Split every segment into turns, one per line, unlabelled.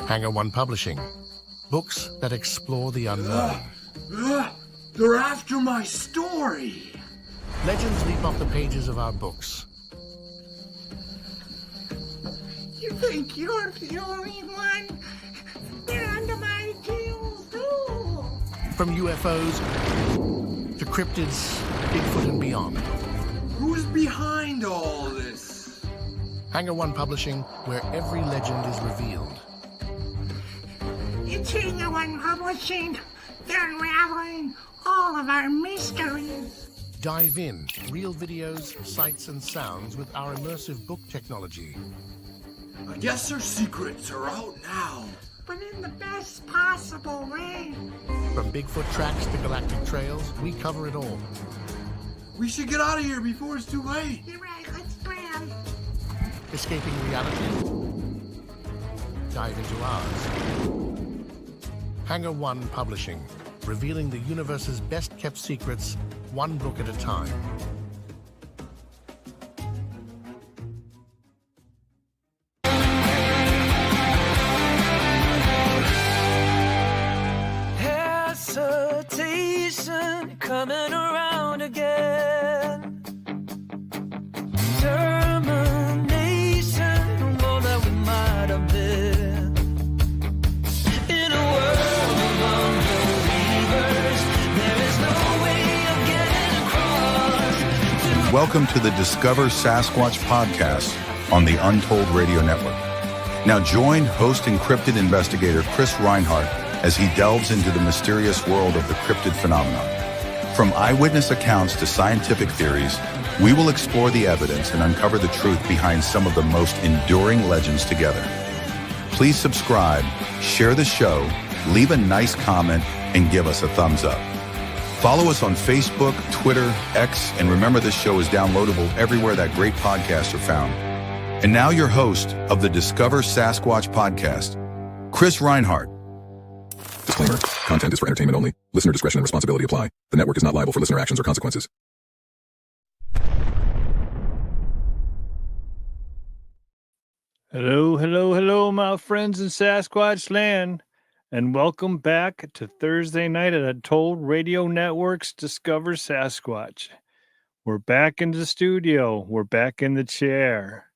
Hanger One Publishing. Books that explore the unknown.
They're after my story.
Legends leap off the pages of our books.
You think you're the only one? They're under my heels too.
From UFOs to cryptids, Bigfoot and beyond.
Who's behind all this?
Hanger One Publishing, where every legend is revealed.
It's Hanger One Publishing. They're unraveling all of our mysteries.
Dive in, real videos, sights and sounds with our immersive book technology.
I guess our secrets are out now.
But in the best possible way.
From Bigfoot tracks to galactic trails, we cover it all.
We should get out of here before it's too late.
You're right, let's plan.
Escaping reality. Dive into ours. Hanger One Publishing, revealing the universe's best-kept secrets, one book at a time.
Hesitation coming around again. Termination, more than we might have been. In a world of unbelievers, there is no way of getting across.
Welcome to the Discover Sasquatch podcast on the Untold Radio Network. Now join host and cryptid investigator Chris Reinhardt as he delves into the mysterious world of the cryptid phenomenon. From eyewitness accounts to scientific theories, we will explore the evidence and uncover the truth behind some of the most enduring legends together. Please subscribe, share the show, leave a nice comment, and give us a thumbs up. Follow us on Facebook, Twitter, X, and remember this show is downloadable everywhere that great podcasts are found. And now your host of the Discover Sasquatch podcast, Chris Reinhardt.
Disclaimer. Content is for entertainment only. Listener discretion and responsibility apply. The network is not liable for listener actions or consequences.
Hello, my friends in Sasquatch land, and welcome back to Thursday night at Untold Radio Network's Discover Sasquatch. We're back in the studio. We're back in the chair.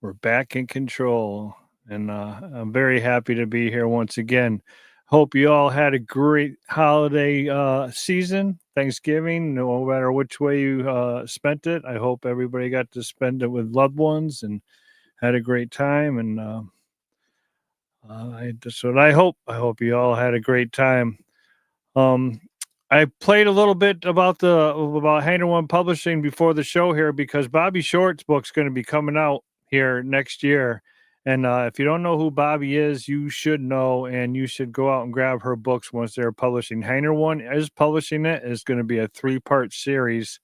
We're back in control, and I'm very happy to be here once again. Hope you all had a great holiday season, Thanksgiving, no matter which way you spent it. I hope everybody got to spend it with loved ones and had a great time. And that's what I hope. I hope you all had a great time. I played a little bit about Hanger One Publishing before the show here because Bobby Short's book's going to be coming out here next year. And if you don't know who Bobby is, you should know, and you should go out and grab her books once they're publishing. Hanger One is publishing it. It's going to be a 3-part series,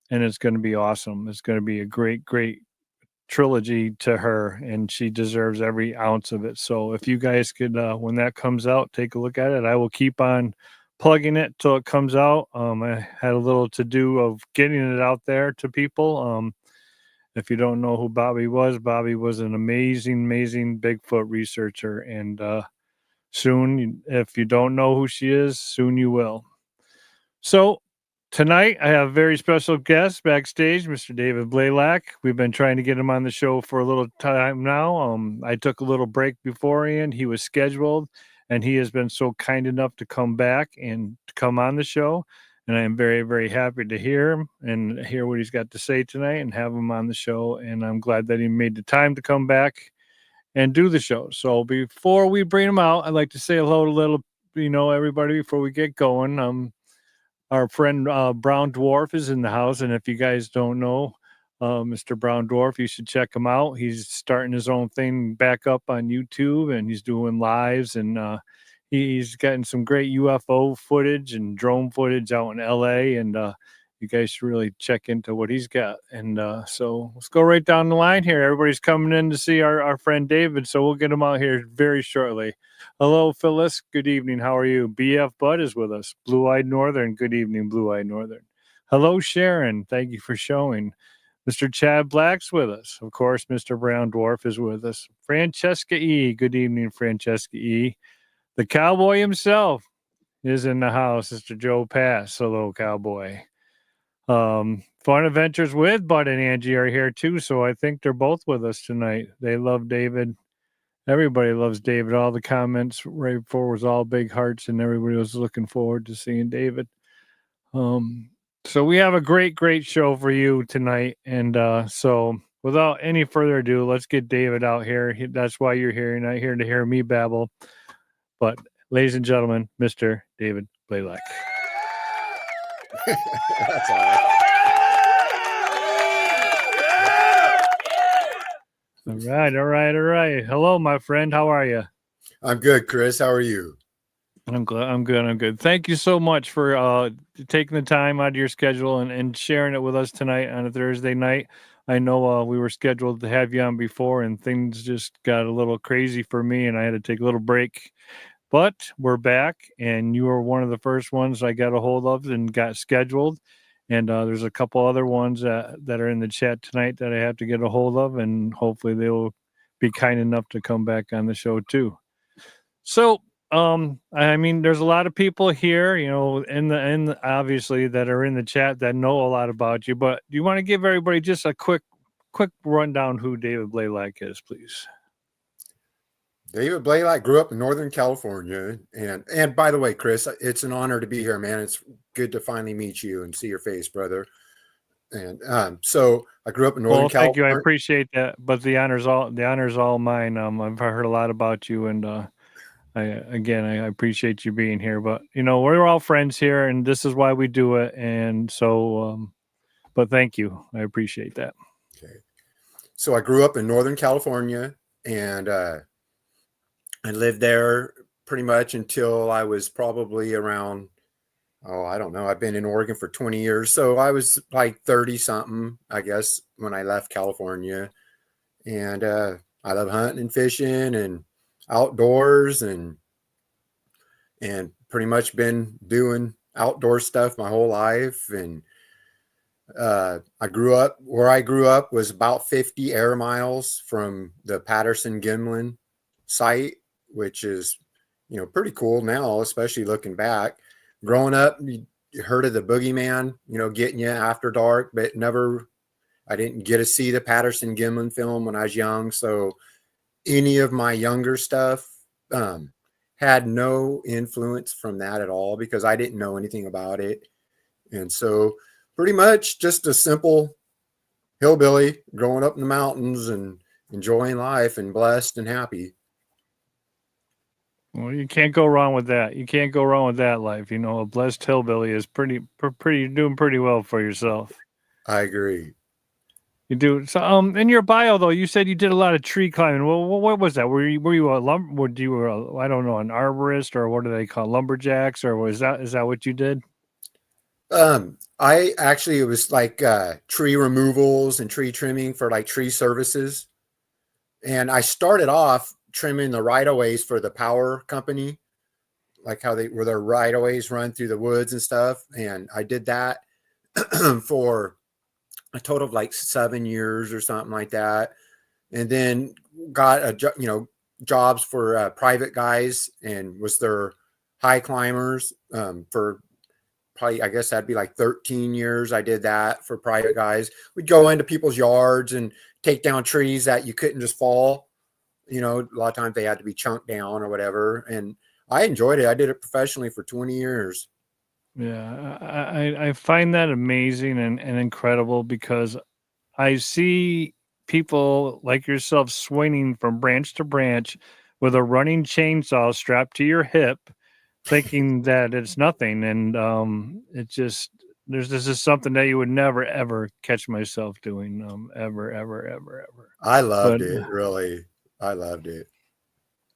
and it's going to be awesome. It's going to be a great, great trilogy to her, and she deserves every ounce of it. So if you guys could, when that comes out, take a look at it. I will keep on plugging it till it comes out. I had a little to do of getting it out there to people. If you don't know who Bobby was an amazing Bigfoot researcher. And soon, if you don't know who she is, soon you will. So tonight, I have a very special guest backstage, Mr. David Blalack. We've been trying to get him on the show for a little time now. I took a little break beforehand. He was scheduled, and he has been so kind enough to come back and to come on the show. And I am very, very happy to hear him and hear what he's got to say tonight and have him on the show. And I'm glad that he made the time to come back and do the show. So before we bring him out, I'd like to say hello to everybody before we get going. Our friend Brown Dwarf is in the house. And if you guys don't know Mr. Brown Dwarf, you should check him out. He's starting his own thing back up on YouTube, and he's doing lives, and he's gotten some great UFO footage and drone footage out in LA, and you guys should really check into what he's got. And so let's go right down the line here. Everybody's coming in to see our friend David, so we'll get him out here very shortly. Hello, Phyllis. Good evening. How are you? BF Bud is with us. Blue-Eyed Northern. Good evening, Blue-Eyed Northern. Hello, Sharon. Thank you for showing. Mr. Chad Black's with us. Of course, Mr. Brown Dwarf is with us. Francesca E. Good evening, Francesca E. The cowboy himself is in the house, Mr. Joe Pass. Hello, cowboy. Fun Adventures with Bud and Angie are here too, so I think they're both with us tonight. They love David. Everybody loves David. All the comments right before was all big hearts, and everybody was looking forward to seeing David. So we have a great show for you tonight. And so without any further ado, let's get David out here. That's why you're here. You're not here to hear me babble. But ladies and gentlemen, Mr. David Blalack.
That's all right.
All right. Hello, my friend. How are you?
I'm good, Chris. How are you?
I'm good. Thank you so much for taking the time out of your schedule and sharing it with us tonight on a Thursday night. I know we were scheduled to have you on before, and things just got a little crazy for me, and I had to take a little break. But we're back, and you were one of the first ones I got a hold of and got scheduled. And there's a couple other ones that are in the chat tonight that I have to get a hold of, and hopefully they'll be kind enough to come back on the show too. So, I mean, there's a lot of people here, you know, in the obviously that are in the chat that know a lot about you. But do you want to give everybody just a quick rundown who David Blalack is, please?
David Blalack grew up in Northern California, and by the way, Chris, it's an honor to be here, man. It's good to finally meet you and see your face, brother. And so I grew up in Northern California.
Thank you, I appreciate that. But the honor's all mine. I've heard a lot about you, and I appreciate you being here. But you know, we're all friends here, and this is why we do it. And so, but thank you, I appreciate that.
Okay, so I grew up in Northern California, and I lived there pretty much until I was probably around, I don't know. I've been in Oregon for 20 years. So I was like 30 something, I guess, when I left California. And I love hunting and fishing and outdoors and pretty much been doing outdoor stuff my whole life. And where I grew up was about 50 air miles from the Patterson-Gimlin site, which is, you know, pretty cool now, especially looking back. Growing up, you heard of the boogeyman, you know, getting you after dark, but I didn't get to see the Patterson-Gimlin film when I was young. So any of my younger stuff had no influence from that at all because I didn't know anything about it. And so pretty much just a simple hillbilly growing up in the mountains and enjoying life and blessed and happy.
Well, you can't go wrong with that. You can't go wrong with that life. You know, a blessed hillbilly is doing pretty well for yourself.
I agree.
You do. So, in your bio though, you said you did a lot of tree climbing. Well, what was that? Were you I don't know, an arborist, or what do they call lumberjacks, or is that what you did?
It was like tree removals and tree trimming for like tree services. And I started off trimming the right-of-ways for the power company, like where their right-of-ways run through the woods and stuff. And I did that for a total of like 7 years or something like that. And then got jobs for private guys and was their high climbers for probably, I guess that'd be like 13 years. I did that for private guys. We'd go into people's yards and take down trees that you couldn't just fall. You know, a lot of times they had to be chunked down or whatever. And I enjoyed it. I did it professionally for 20 years.
Yeah, I find that amazing and incredible because I see people like yourself swinging from branch to branch with a running chainsaw strapped to your hip, thinking that it's nothing. And this is something that you would never, ever catch myself doing, ever.
I loved it, really. I loved it.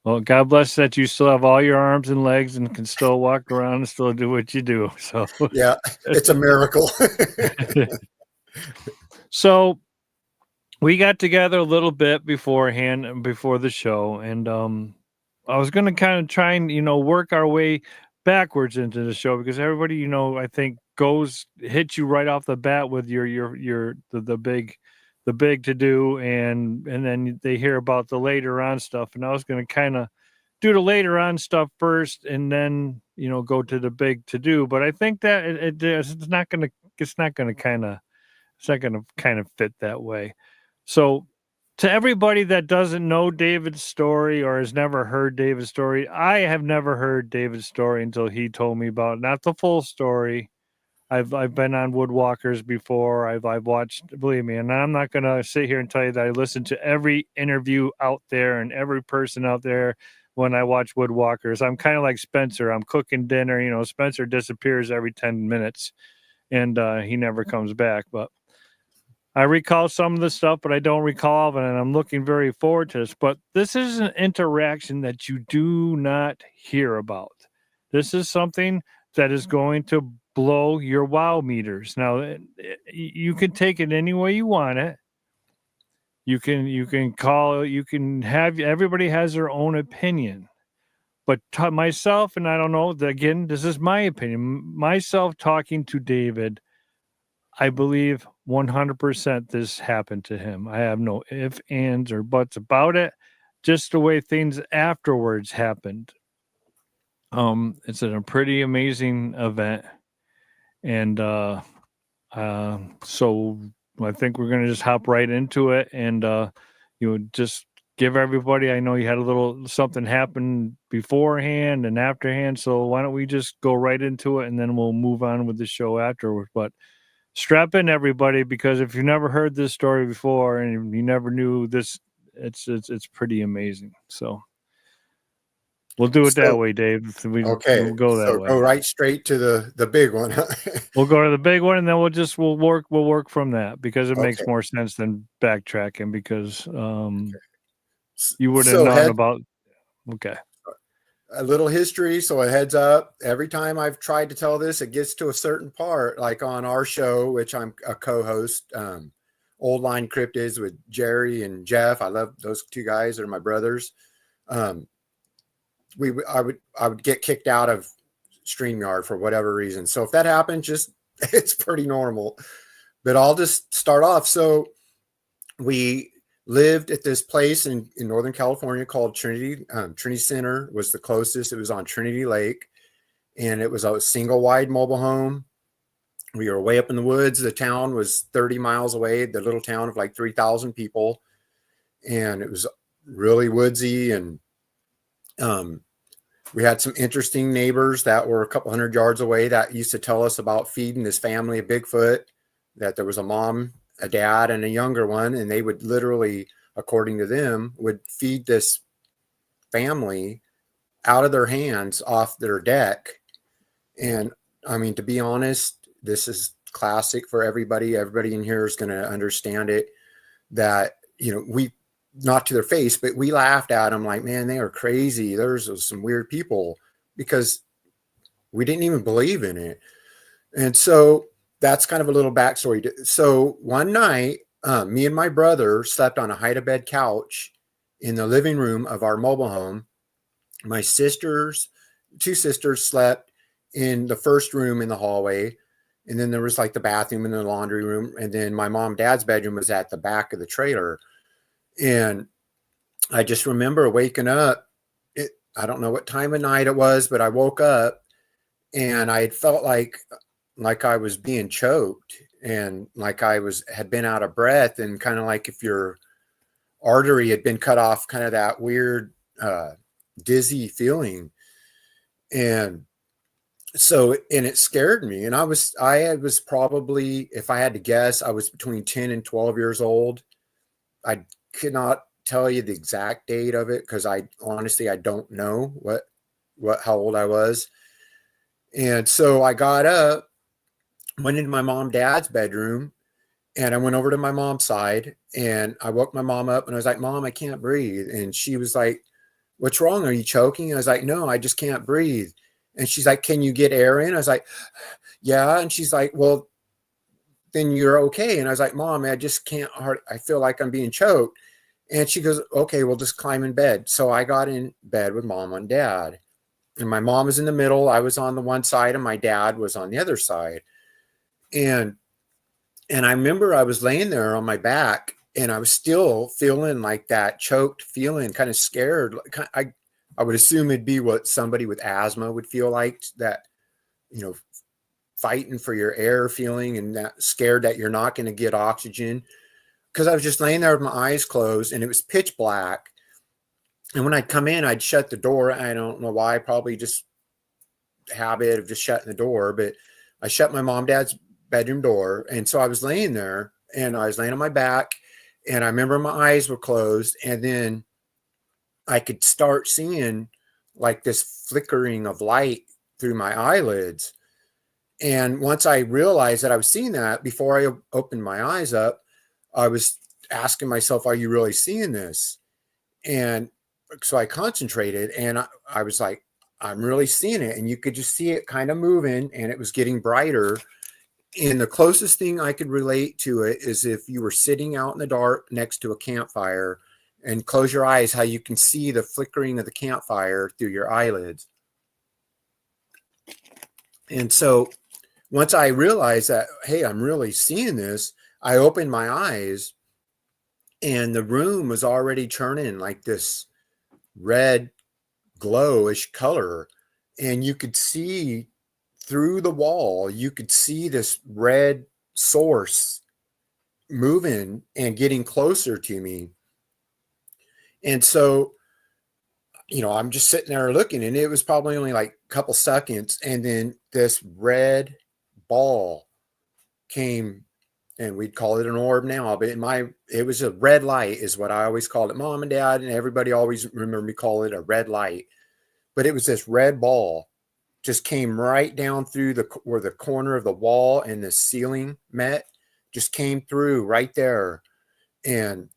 Well, God bless that you still have all your arms and legs and can still walk around and still do what you do. So
yeah, it's a miracle.
So we got together a little bit beforehand, before the show, and I was going to kind of try and, work our way backwards into the show because everybody, I think hits you right off the bat with the big the big to do, and then they hear about the later on stuff. And I was going to kind of do the later on stuff first, and then go to the big to do. But I think that it's not going to kind of fit that way. So, to everybody that doesn't know David's story or has never heard David's story, I have never heard David's story until he told me about it. Not the full story. I've been on Woodwalkers before. I've watched, believe me, and I'm not going to sit here and tell you that I listen to every interview out there and every person out there when I watch Woodwalkers. I'm kind of like Spencer. I'm cooking dinner. Spencer disappears every 10 minutes and he never comes back. But I recall some of the stuff, but I don't recall all of it, and I'm looking very forward to this. But this is an interaction that you do not hear about. This is something that is going to blow your wow meters. Now, you can take it any way you want it. You can call, you can have, everybody has their own opinion. But myself, and I don't know, again, this is my opinion, myself talking to David, I believe 100% this happened to him. I have no ifs, ands, or buts about it. Just the way things afterwards happened. It's a pretty amazing event. And so I think we're going to just hop right into it and just give everybody, I know you had a little something happen beforehand and afterhand, so why don't we just go right into it and then we'll move on with the show afterwards. But strap in, everybody, because if you've never heard this story before and you never knew this, it's pretty amazing. So we'll do it that way, Dave. We'll go that way.
Go right straight to the big one.
We'll go to the big one, and then we'll work from that, because it makes more sense than backtracking, because you wouldn't have known about. Okay.
A little history, so a heads up. Every time I've tried to tell this, it gets to a certain part, like on our show, which I'm a co-host, Old Line Cryptids with Jerry and Jeff. I love those two guys. They're my brothers. I would get kicked out of StreamYard for whatever reason. So if that happens, it's pretty normal. But I'll just start off. So we lived at this place in Northern California called Trinity. Trinity Center was the closest. It was on Trinity Lake, and it was a single wide mobile home. We were way up in the woods. The town was 30 miles away, the little town of like 3,000 people. And it was really woodsy, and we had some interesting neighbors that were a couple hundred yards away that used to tell us about feeding this family of Bigfoot, that there was a mom, a dad, and a younger one, and they would literally, according to them, would feed this family out of their hands off their deck. And I mean, to be honest, this is classic for everybody. Everybody in here is going to understand it, that, we, not to their face, but we laughed at them like, man, they are crazy. There's some weird people, because we didn't even believe in it. And so that's kind of a little backstory. So one night, me and my brother slept on a hide-a-bed couch in the living room of our mobile home. My two sisters slept in the first room in the hallway. And then there was like the bathroom and the laundry room. And then my mom and dad's bedroom was at the back of the trailer. And I just remember waking up. I don't know what time of night it was, but I woke up and I felt like I was being choked, and like had been out of breath, and kind of like if your artery had been cut off, kind of that weird dizzy feeling. And so, and it scared me. And I was probably, if I had to guess, I was between 10 and 12 years old. I could not tell you the exact date of it, because I honestly don't know how old I was. And so I got up, went into my mom and dad's bedroom, and I went over to my mom's side, and I woke my mom up, and I was like, Mom, I can't breathe. And she was like, what's wrong? Are you choking? I was like, no, I just can't breathe. And she's like, can you get air in? I was like, yeah. And she's like, well, then you're okay. And I was like, Mom, I just can't I feel like I'm being choked. And she goes, okay, we'll just climb in bed. So I got in bed with Mom and Dad, and my mom was in the middle. I was on the one side and my dad was on the other side. And And I remember I was laying there on my back and I was still feeling like that choked feeling, kind of scared. I would assume it'd be what somebody with asthma would feel like, that, you know, fighting for your air feeling, and that scared that you're not going to get oxygen. Because I was just laying there with my eyes closed and it was pitch black. And when I'd come in, I'd shut the door. I don't know why, probably just habit of just shutting the door, but I shut my mom and dad's bedroom door. And so I was laying there and I was laying on my back, and I remember my eyes were closed, and then I could start seeing like this flickering of light through my eyelids. And once I realized that I was seeing that, before I opened my eyes up, I was asking myself, are you really seeing this? And so I concentrated, and I was like, I'm really seeing it. And you could just see it kind of moving, and it was getting brighter. And the closest thing I could relate to it is if you were sitting out in the dark next to a campfire and close your eyes, how you can see the flickering of the campfire through your eyelids. And so once I realized that, hey, I'm really seeing this, I opened my eyes, and the room was already turning like this red glowish color. And you could see through the wall, you could see this red source moving and getting closer to me. And so, you know, I'm just sitting there looking, and it was probably only like a couple seconds. And then this red ball came, and we'd call it an orb now, but it was a red light is what I always called it. Mom and Dad and everybody always remember me calling it a red light. But it was this red ball just came right down through where the corner of the wall and the ceiling met, just came through right there, and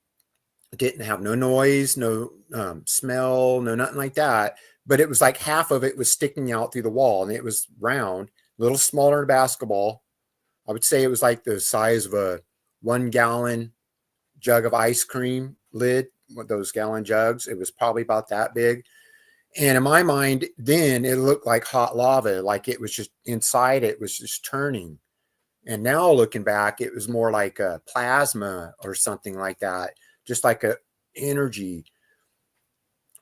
didn't have no noise, no smell, no nothing like that. But it was like half of it was sticking out through the wall, and it was round, a little smaller than a basketball. I would say it was like the size of a 1 gallon jug of ice cream lid, with those gallon jugs. It was probably about that big. And in my mind, then it looked like hot lava, like it was just inside, it was just turning. And now looking back, it was more like a plasma or something like that, just like a energy.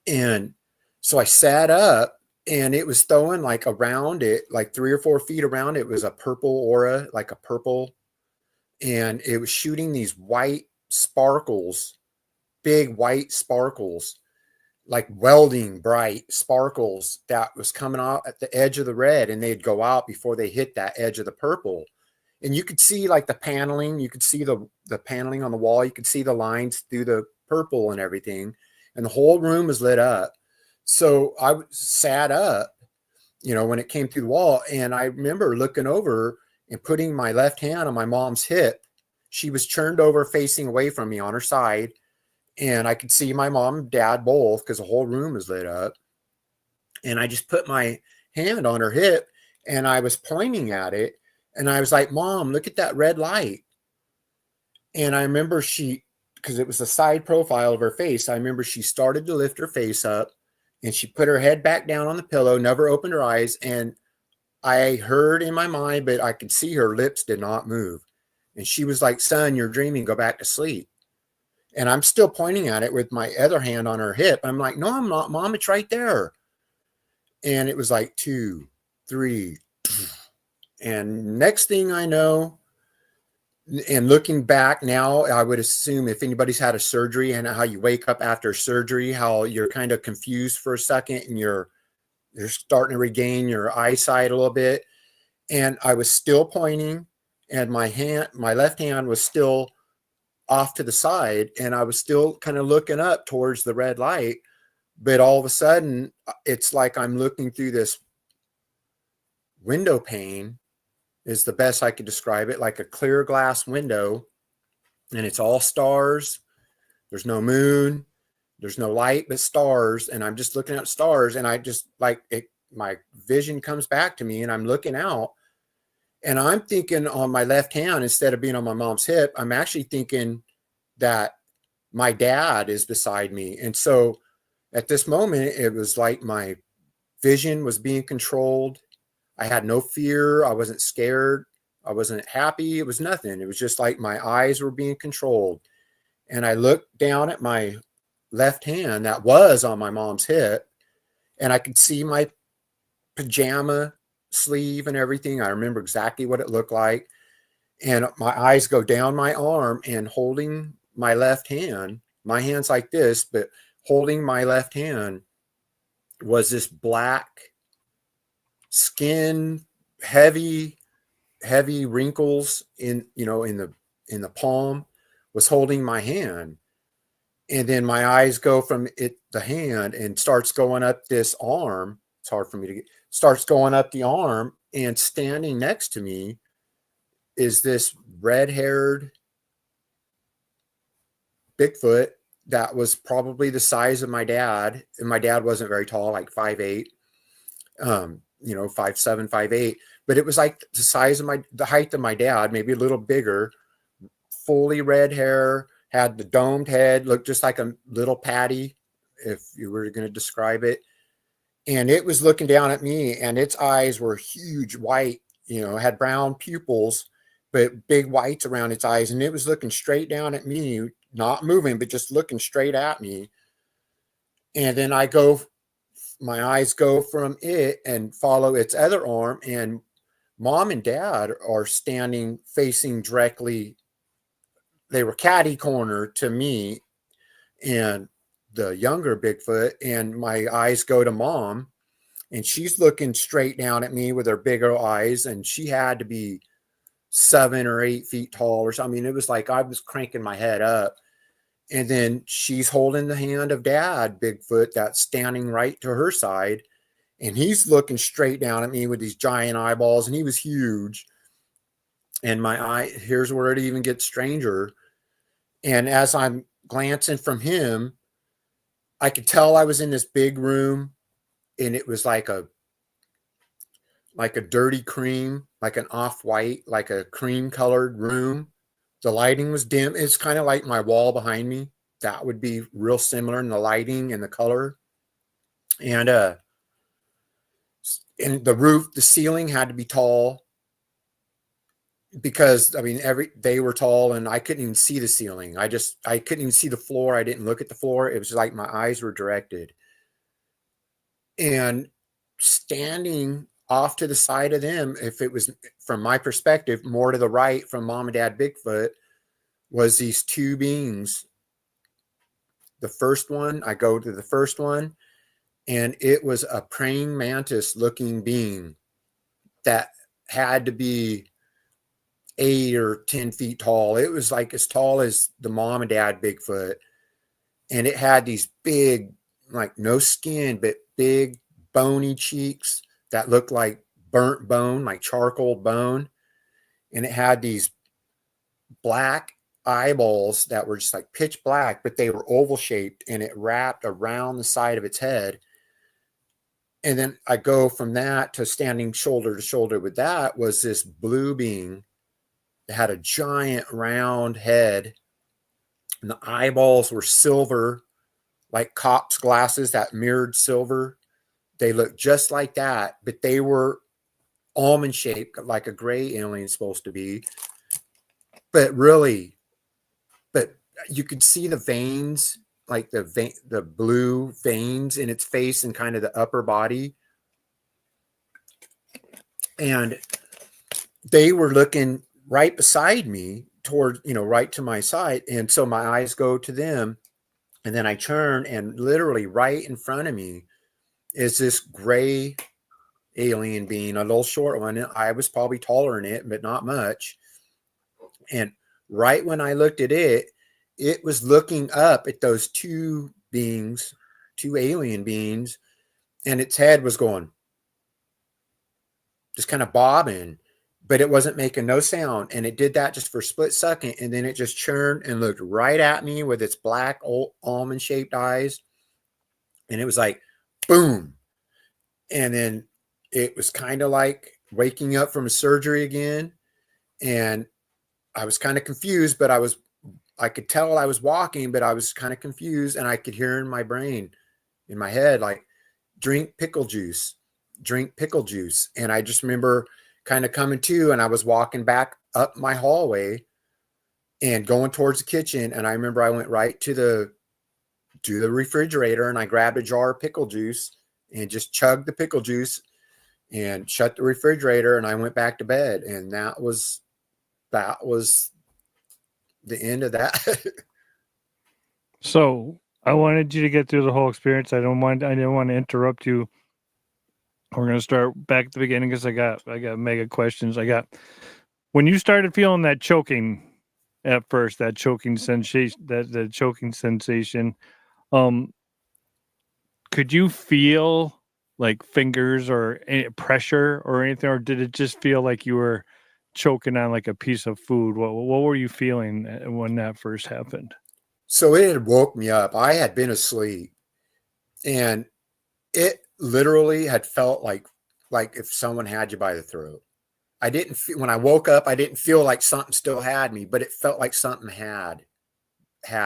And so I sat up, and it was throwing like around it, like 3 or 4 feet around it was a purple aura, like a purple. And it was shooting these white sparkles, big white sparkles, like welding bright sparkles that was coming out at the edge of the red, and they'd go out before they hit that edge of the purple. And you could see like the paneling, you could see the paneling on the wall, you could see the lines through the purple and everything, and the whole room was lit up. So I sat up, you know, when it came through the wall, and I remember looking over and putting my left hand on my mom's hip. She was turned over facing away from me on her side, and I could see my mom and dad both because the whole room was lit up. And I just put my hand on her hip, and I was pointing at it, and I was like, Mom, look at that red light. And I remember because it was the side profile of her face, I remember she started to lift her face up, and she put her head back down on the pillow, never opened her eyes. And I heard in my mind, but I could see her lips did not move. And she was like, son, you're dreaming, go back to sleep. And I'm still pointing at it with my other hand on her hip. I'm like, no, I'm not, Mom, it's right there. And it was like 2, 3. And next thing I know, and looking back now, I would assume if anybody's had a surgery and how you wake up after surgery, how you're kind of confused for a second and you're starting to regain your eyesight a little bit. And I was still pointing, and my left hand was still off to the side, and I was still kind of looking up towards the red light. But all of a sudden, it's like I'm looking through this window pane, is the best I could describe it, like a clear glass window, and it's all stars. There's no moon, there's no light, but stars. And I'm just looking at stars, and I just like it, my vision comes back to me, and I'm looking out, and I'm thinking on my left hand, instead of being on my mom's hip, I'm actually thinking that my dad is beside me. And so at this moment, it was like my vision was being controlled. I had no fear. I wasn't scared. I wasn't happy. It was nothing. It was just like my eyes were being controlled. And I looked down at my left hand that was on my mom's hip, and I could see my pajama sleeve and everything. I remember exactly what it looked like. And my eyes go down my arm, and holding my left hand, my hand's like this, but holding my left hand was this black skin, heavy wrinkles in the palm, was holding my hand. And then my eyes go from the hand and starts going up this arm. It's hard for me to get, starts going up the arm, and standing next to me is this red-haired Bigfoot that was probably the size of my dad. And my dad wasn't very tall, like 5'8", 5'7", 5'8", but it was like the size of the height of my dad, maybe a little bigger, fully red hair, had the domed head, looked just like a little patty, if you were going to describe it. And it was looking down at me, and its eyes were huge, white, had brown pupils, but big whites around its eyes. And it was looking straight down at me, not moving, but just looking straight at me. And then my eyes go from it and follow its other arm, and mom and dad are standing facing directly. They were catty corner to me and the younger Bigfoot, and my eyes go to mom, and she's looking straight down at me with her bigger eyes, and she had to be 7 or 8 feet tall or something. I mean, it was like I was cranking my head up. And then she's holding the hand of dad, Bigfoot, that's standing right to her side, and he's looking straight down at me with these giant eyeballs, and he was huge. And here's where it even gets stranger. And as I'm glancing from him, I could tell I was in this big room, and it was like a dirty cream, like an off-white, like a cream colored room. The lighting was dim. It's kind of like my wall behind me. That would be real similar in the lighting and the color. And the roof, the ceiling had to be tall, because they were tall, and I couldn't even see the ceiling. I couldn't even see the floor. I didn't look at the floor. It was like my eyes were directed. And standing off to the side of them, if it was from my perspective, more to the right from mom and dad Bigfoot, was these two beings. The first one, I go to the first one, and it was a praying mantis looking being that had to be 8 or 10 feet tall. It was like as tall as the mom and dad Bigfoot. And it had these big, like no skin, but big bony cheeks that looked like burnt bone, like charcoal bone. And it had these black eyeballs that were just like pitch black, but they were oval shaped, and it wrapped around the side of its head. And then I go from that to standing shoulder to shoulder with that was this blue being that had a giant round head, and the eyeballs were silver, like cops glasses that mirrored silver. They looked just like that, but they were almond shaped, like a gray alien is supposed to be. But you could see the veins, like the blue veins in its face and kind of the upper body. And they were looking right beside me toward, right to my side. And so my eyes go to them, and then I turn, and literally right in front of me is this gray alien being, a little short one. I was probably taller than it, but not much. And right when I looked at it, it was looking up at those two alien beings, and its head was going, just kind of bobbing, but it wasn't making no sound. And it did that just for a split second, and then it just churned and looked right at me with its black almond shaped eyes. And it was like, boom. And then it was kind of like waking up from a surgery again. And I was kind of confused, but I could tell I was walking, but I was kind of confused, and I could hear in my brain, in my head, like, drink pickle juice. And I just remember kind of coming to, and I was walking back up my hallway and going towards the kitchen. And I remember I went right to the refrigerator and I grabbed a jar of pickle juice and just chugged the pickle juice and shut the refrigerator. And I went back to bed. And that was the end of that.
So I wanted you to get through the whole experience. I didn't want to interrupt you. We're going to start back at the beginning because I got mega questions. When you started feeling that choking at first, that choking sensation, that choking sensation, could you feel like fingers or any pressure or anything, or did it just feel like you were choking on like a piece of food? What were you feeling when that first happened?
So it had woke me up. I had been asleep, and it literally had felt like if someone had you by the throat. I didn't feel, when I woke up, I didn't feel like something still had me, but it felt like something had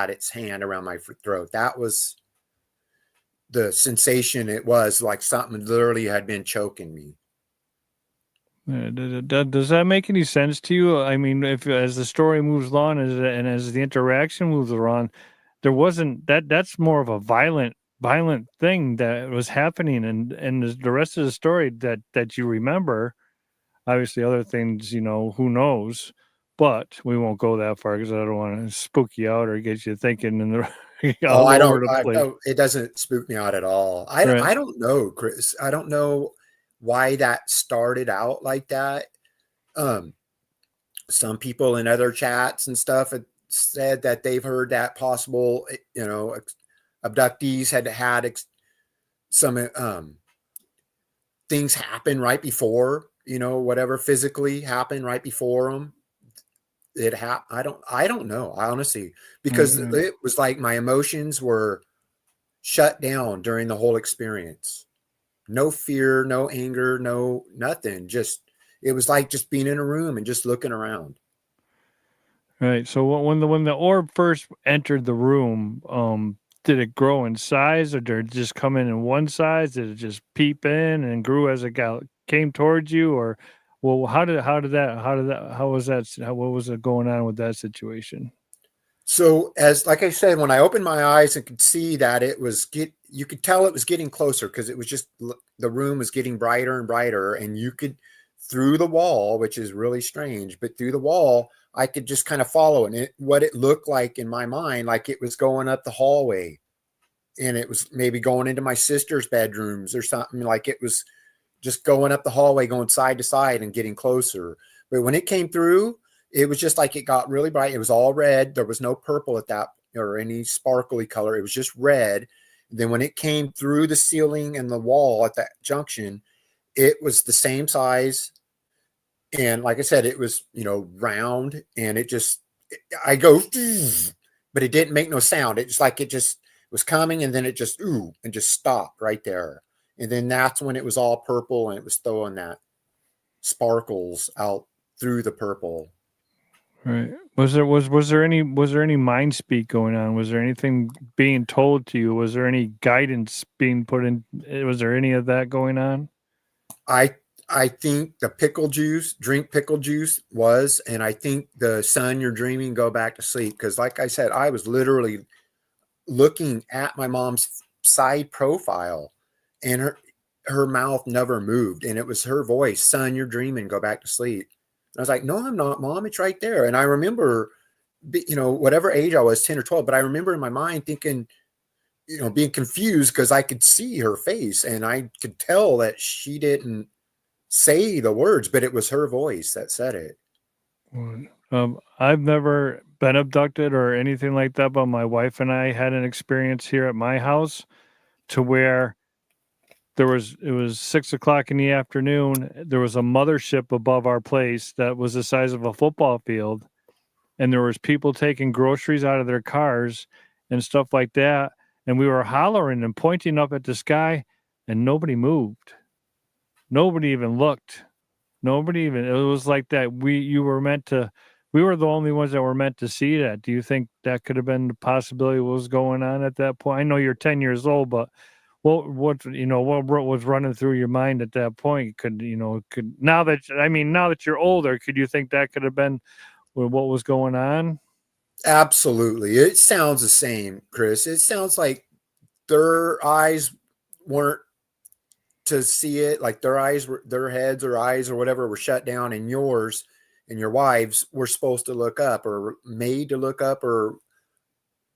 its hand around my throat. That was the sensation. It was like something literally had been choking me.
Does that make any sense to you? I mean, if as the story moves on and as the interaction moves on, there wasn't that's more of a violent thing that was happening, and the rest of the story that you remember. Obviously, other things, who knows, but we won't go that far because I don't want to spook you out or get you thinking in the
I don't, it doesn't spook me out at all. I don't know, Chris. I don't know why that started out like that. Some people in other chats and stuff had said that they've heard that possible, abductees had some things happen right before, whatever physically happened right before them. I don't know, honestly, because it was like my emotions were shut down during the whole experience. No fear, no anger, no nothing. It was like just being in a room and just looking around.
Right. So when the orb first entered the room, did it grow in size, or did it just come in one size? Did it just peep in and grew as it came towards you, or well, what was it going on with that situation?
So like I said, when I opened my eyes and could see that you could tell it was getting closer because it was just, the room was getting brighter and brighter, and you could, through the wall, which is really strange, but through the wall, I could just kind of follow it. What it looked like in my mind, like it was going up the hallway, and it was maybe going into my sister's bedrooms or something. Like it was just going up the hallway, going side to side and getting closer. But when it came through, it was just like it got really bright. It was all red. There was no purple at that or any sparkly color. It was just red. Then when it came through the ceiling and the wall at that junction, it was the same size. And like I said, it was, round, and I go, but it didn't make no sound. It just was coming, and then it just, and just stopped right there. And then that's when it was all purple, and it was throwing that sparkles out through the purple.
Right. Was there any mind speak going on? Was there anything being told to you? Was there any guidance being put in? Was there any of that going on?
I think the drink pickle juice was, and I think the son, you're dreaming, go back to sleep. Because like I said, I was literally looking at my mom's side profile, and her mouth never moved. And it was her voice, son, you're dreaming, go back to sleep. And I was like, no, I'm not, Mom, it's right there. And I remember, whatever age I was, 10 or 12, but I remember in my mind thinking, being confused because I could see her face and I could tell that she didn't say the words, but it was her voice that said it.
I've never been abducted or anything like that, but my wife and I had an experience here at my house to where it was 6:00 in the afternoon. There was a mothership above our place that was the size of a football field, and there was people taking groceries out of their cars and stuff like that. And we were hollering and pointing up at the sky, and nobody moved. Nobody even looked. It was like that. We were the only ones that were meant to see that. Do you think that could have been the possibility of what was going on at that point? I know you're 10 years old, but what was running through your mind at that point? Now that you're older, could you think that could have been what was going on?
Absolutely. It sounds the same, Chris. It sounds like their eyes weren't to see it, like their heads or eyes or whatever were shut down, and yours and your wives were supposed to look up or made to look up, or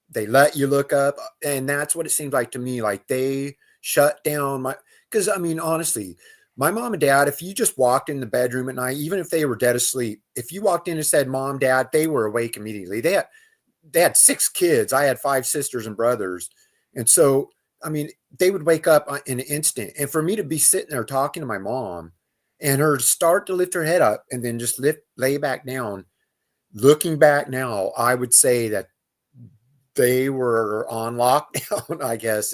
they let you look up. And that's what it seems like to me. Like they shut down because I mean, honestly, my mom and dad, if you just walked in the bedroom at night, even if they were dead asleep, if you walked in and said, Mom, Dad, they were awake immediately. They had 6 kids. I had 5 sisters and brothers. And so, I mean, they would wake up in an instant. And for me to be sitting there talking to my mom and her start to lift her head up and then just lay back down, looking back now, I would say that they were on lockdown, I guess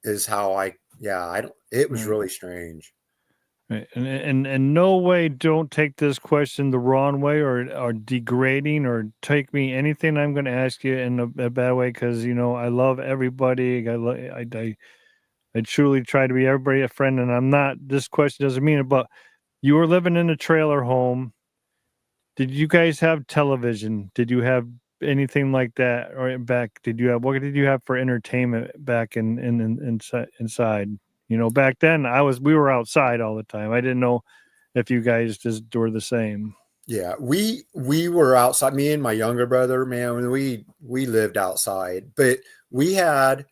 is how it was really strange.
Right. And no way, don't take this question the wrong way or degrading or take me anything I'm going to ask you in a bad way, because I love everybody. I truly try to be everybody a friend, and I'm not. This question doesn't mean it, but you were living in a trailer home. Did you guys have television? Did you have anything like that, or back? What did you have for entertainment back inside? Back then we were outside all the time. I didn't know if you guys just were the same.
Yeah, we were outside. Me and my younger brother, man, we lived outside, but we had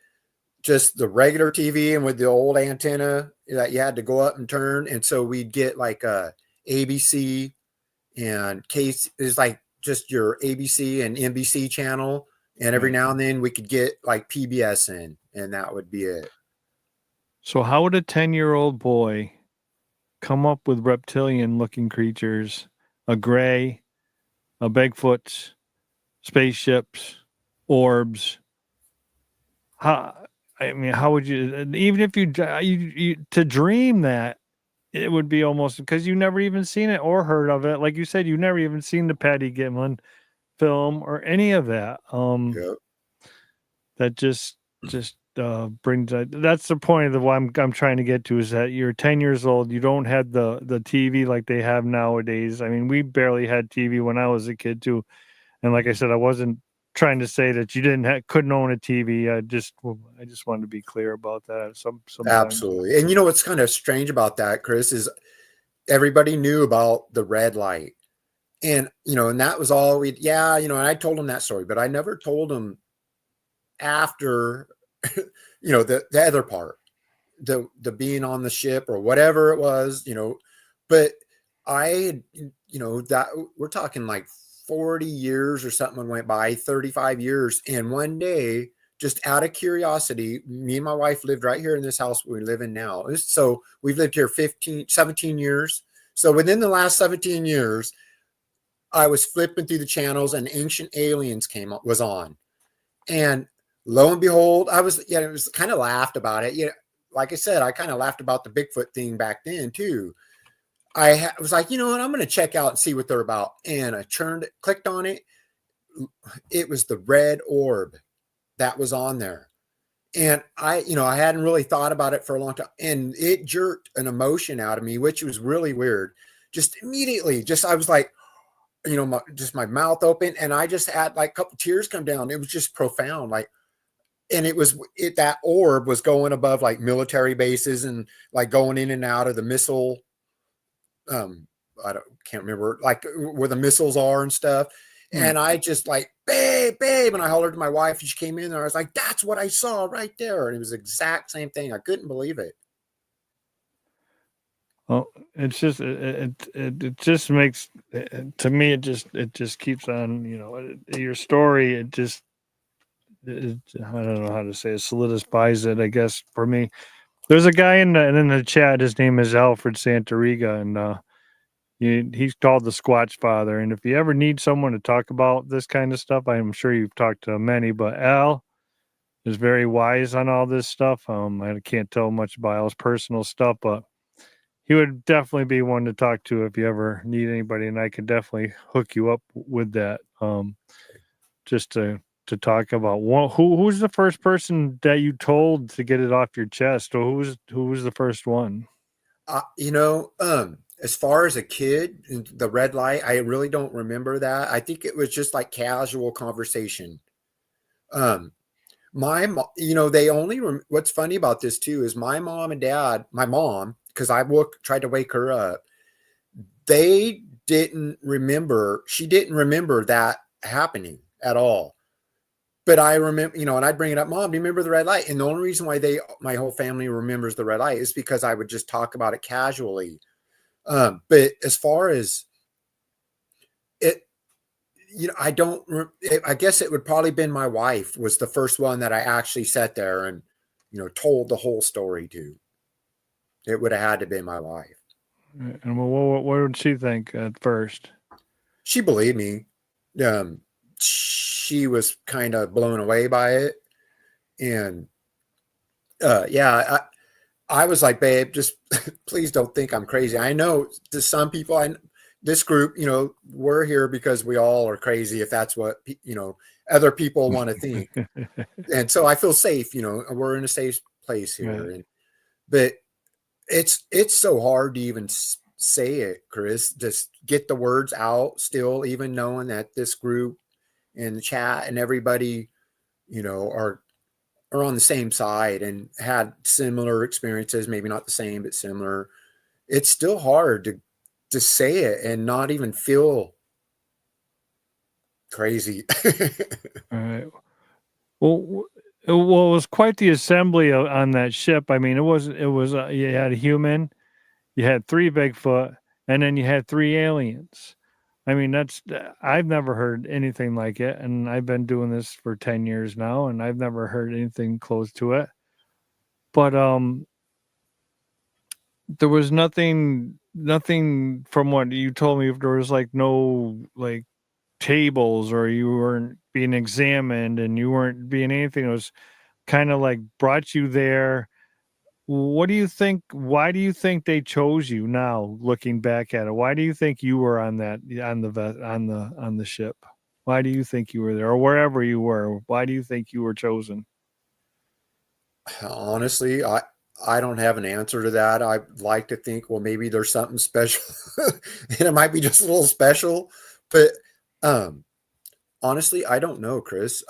just the regular TV and with the old antenna that you had to go up and turn. And so we'd get like a ABC and case is like just your ABC and NBC channel. And every now and then we could get like PBS in, and that would be it.
So how would a 10-year-old boy come up with reptilian-looking creatures, a gray, a Bigfoot, spaceships, orbs? How would you, even if you to dream that, it would be almost, because you never even seen it or heard of it. Like you said, you never even seen the Patty Gimlin film or any of that.
Yep.
That just brings that's the point of why I'm trying to get to, is that you're 10 years old. You don't have the TV like they have nowadays. I mean, we barely had TV when I was a kid too. And like I said, I wasn't trying to say that you couldn't own a TV. I just wanted to be clear about that.
Absolutely. And what's kind of strange about that, Chris, is everybody knew about the red light, and and that was all and I told them that story, but I never told them after the other part, the being on the ship or whatever it was, but I that we're talking like 40 years or something went by, 35 years. And one day, just out of curiosity, me and my wife lived right here in this house we live in now. So we've lived here 17 years. So within the last 17 years, I was flipping through the channels and Ancient Aliens was on. And lo and behold, it was kind of laughed about it. Like I said, I kind of laughed about the Bigfoot thing back then too. I was like, what, I'm going to check out and see what they're about. And I clicked on it. It was the red orb that was on there. And I hadn't really thought about it for a long time. And it jerked an emotion out of me, which was really weird. Just immediately, I was like, my mouth open, and I just had like a couple tears come down. It was just profound. And that orb was going above like military bases and like going in and out of the missile. Can't remember like where the missiles are and stuff. And I just like, babe. And I hollered to my wife, and she came in there. I was like, that's what I saw right there. And it was the exact same thing. I couldn't believe it.
Well, it's just, it just makes, to me, it just keeps on, your story. I don't know how to say it, solidifies it, I guess, for me. There's a guy in the chat. His name is Alfred Santariga, and he's called the Squatch Father. And if you ever need someone to talk about this kind of stuff, I'm sure you've talked to many, but Al is very wise on all this stuff. I can't tell much about Al's personal stuff, but he would definitely be one to talk to if you ever need anybody, and I could definitely hook you up with that. Just to to talk about. Who's the first person that you told to get it off your chest, or who was the first one?
As far as a kid, the red light, I really don't remember that. I think it was just like casual conversation. They only, what's funny about this too, is my mom and dad, my mom, because I tried to wake her up. She didn't remember that happening at all. But I remember, and I'd bring it up, Mom, do you remember the red light? And the only reason why my whole family remembers the red light is because I would just talk about it casually. But as far as it, I guess it would probably been my wife was the first one that I actually sat there and, told the whole story to. It would have had to be my wife.
And what did she think at first?
She believed me. She was kind of blown away by it. And I was like, babe, just please don't think I'm crazy. I know to some people, this group, we're here because we all are crazy, if that's what, other people want to think. And so I feel safe, we're in a safe place here.
Right.
But it's so hard to even say it, Chris, just get the words out still, even knowing that this group and the chat and everybody, are on the same side and had similar experiences, maybe not the same, but similar. It's still hard to say it and not even feel crazy.
All right. Well, it was quite the assembly on that ship. I mean, it was you had a human, you had 3 Bigfoot, and then you had 3 aliens. I mean, I've never heard anything like it, and I've been doing this for 10 years now, and I've never heard anything close to it. But there was nothing from what you told me. There was like no like tables, or you weren't being examined, and you weren't being anything. It was kind of like brought you there. What do you think? Why do you think they chose you now, looking back at it? Why do you think you were on the ship? Why do you think you were there, or wherever you were? Why do you think you were chosen?
Honestly, I don't have an answer to that. I like to think, well, maybe there's something special and it might be just a little special, but honestly, I don't know, Chris.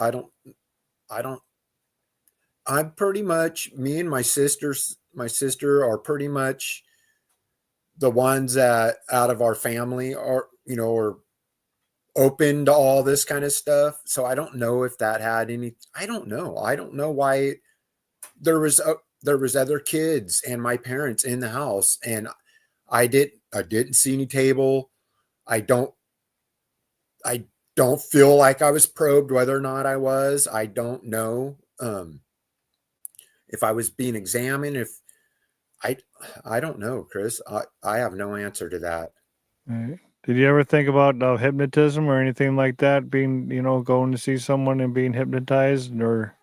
I'm pretty much, me and my sister are pretty much the ones that out of our family are open to all this kind of stuff. So I don't know if that had any, I don't know why there was other kids and my parents in the house, and I didn't see any table. I don't feel like I was probed. Whether or not I was, I don't know. If I was being examined, if I don't know, Chris. I have no answer to that.
Right. Did you ever think about hypnotism or anything like that? Being, going to see someone and being hypnotized, or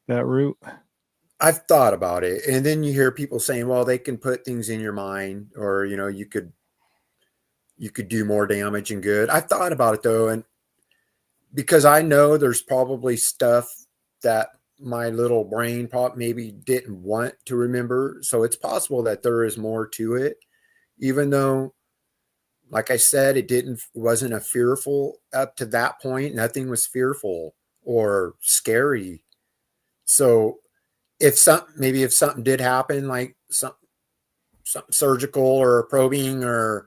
that route?
I've thought about it, and then you hear people saying, "Well, they can put things in your mind, or you could do more damage than good." I've thought about it though, and because I know there's probably stuff that my little brain maybe didn't want to remember. So it's possible that there is more to it, even though, like I said, it wasn't a fearful up to that point. Nothing was fearful or scary. So if something did happen, like something surgical or probing or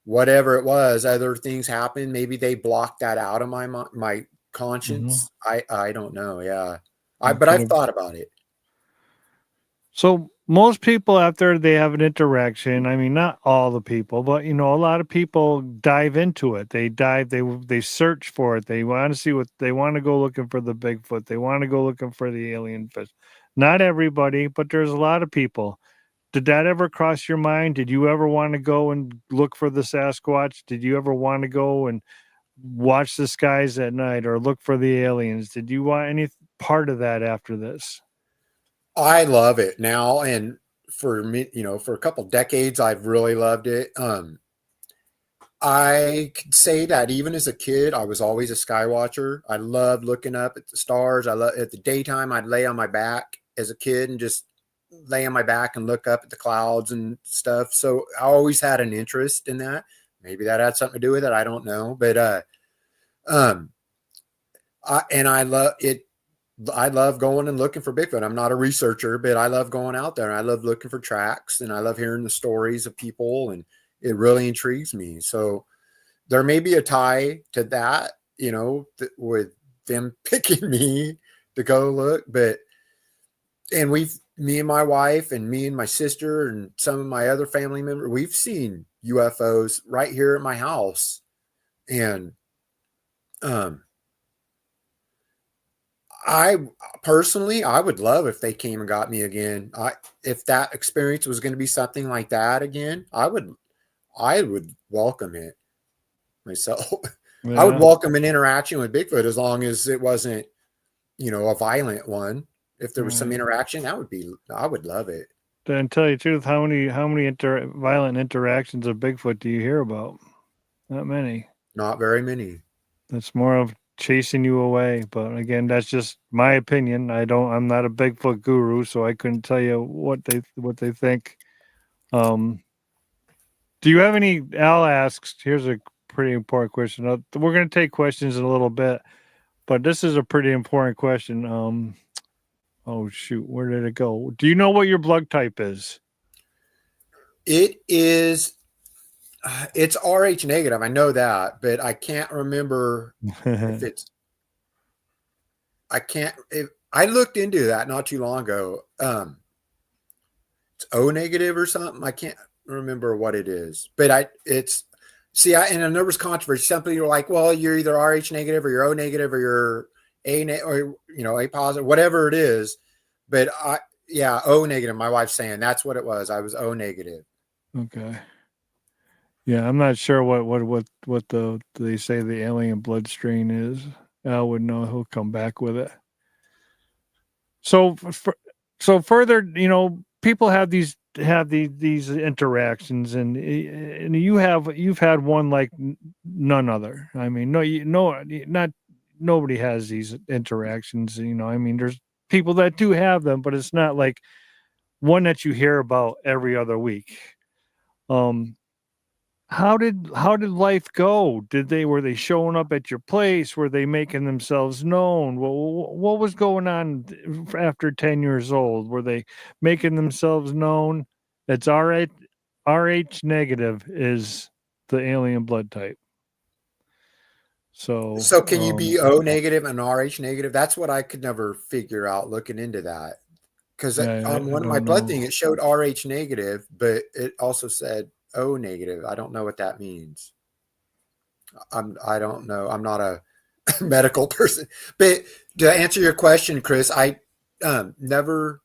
whatever it was, other things happened, maybe they blocked that out of my conscience. I don't know. Yeah. But I've thought about it.
So most people after they have an interaction, I mean, not all the people, but a lot of people dive into it. They search for it. They want to see they want to go looking for the Bigfoot. They want to go looking for the alien fish. Not everybody, but there's a lot of people. Did that ever cross your mind? Did you ever want to go and look for the Sasquatch? Did you ever want to go and watch the skies at night or look for the aliens? Did you want any part of that after this?
I love it now, and for me, for a couple decades, I've really loved it. I could say that even as a kid, I was always a sky watcher. I loved looking up at the stars. I love at the daytime. I'd lay on my back as a kid and just lay on my back and look up at the clouds and stuff. So I always had an interest in that. Maybe that had something to do with it. I don't know. But I love it. I love going and looking for Bigfoot. I'm not a researcher, but I love going out there. I love looking for tracks, and I love hearing the stories of people, and it really intrigues me. So there may be a tie to that, with them picking me to go look. And me and my wife and me and my sister and some of my other family members, we've seen UFOs right here at my house. And I personally, I would love if they came and got me again. If that experience was going to be something like that again, I would welcome it myself.
Yeah.
I would welcome an interaction with Bigfoot as long as it wasn't, a violent one. If there was some interaction, I would love it.
To tell you the truth, how many violent interactions of Bigfoot do you hear about? Not many.
Not very many.
That's more of chasing you away. But again, that's just my opinion. I'm not a Bigfoot guru, so I couldn't tell you what they think. Do you have any? Al asks. Here's a pretty important question. We're going to take questions in a little bit, but this is a pretty important question. Oh shoot, where did it go? Do you know what your blood type is?
It is. It's RH negative. I know that, but I can't remember if it's. I looked into that not too long ago. It's O negative or something. I can't remember what it is, but and there was controversy. Some people were like, well, you're either RH negative or you're O negative or you're A positive, whatever it is. But O negative. My wife's saying that's what it was. I was O negative.
Okay. Yeah, I'm not sure what they say the alien blood strain is. Al would know. He'll come back with it. So further, people have these interactions, and you've had one like none other. I mean, nobody has these interactions. There's people that do have them, but it's not like one that you hear about every other week. How did life go? Were they showing up at your place? Were they making themselves known? What was going on after 10 years old? Were they making themselves known? It's RH negative is the alien blood type. So
can you be O negative and RH negative? That's what I could never figure out looking into that. Because on one of my blood thing, it showed RH negative, but it also said O negative. I don't know what that means. I don't know. I'm not a medical person. But to answer your question, Chris, I never,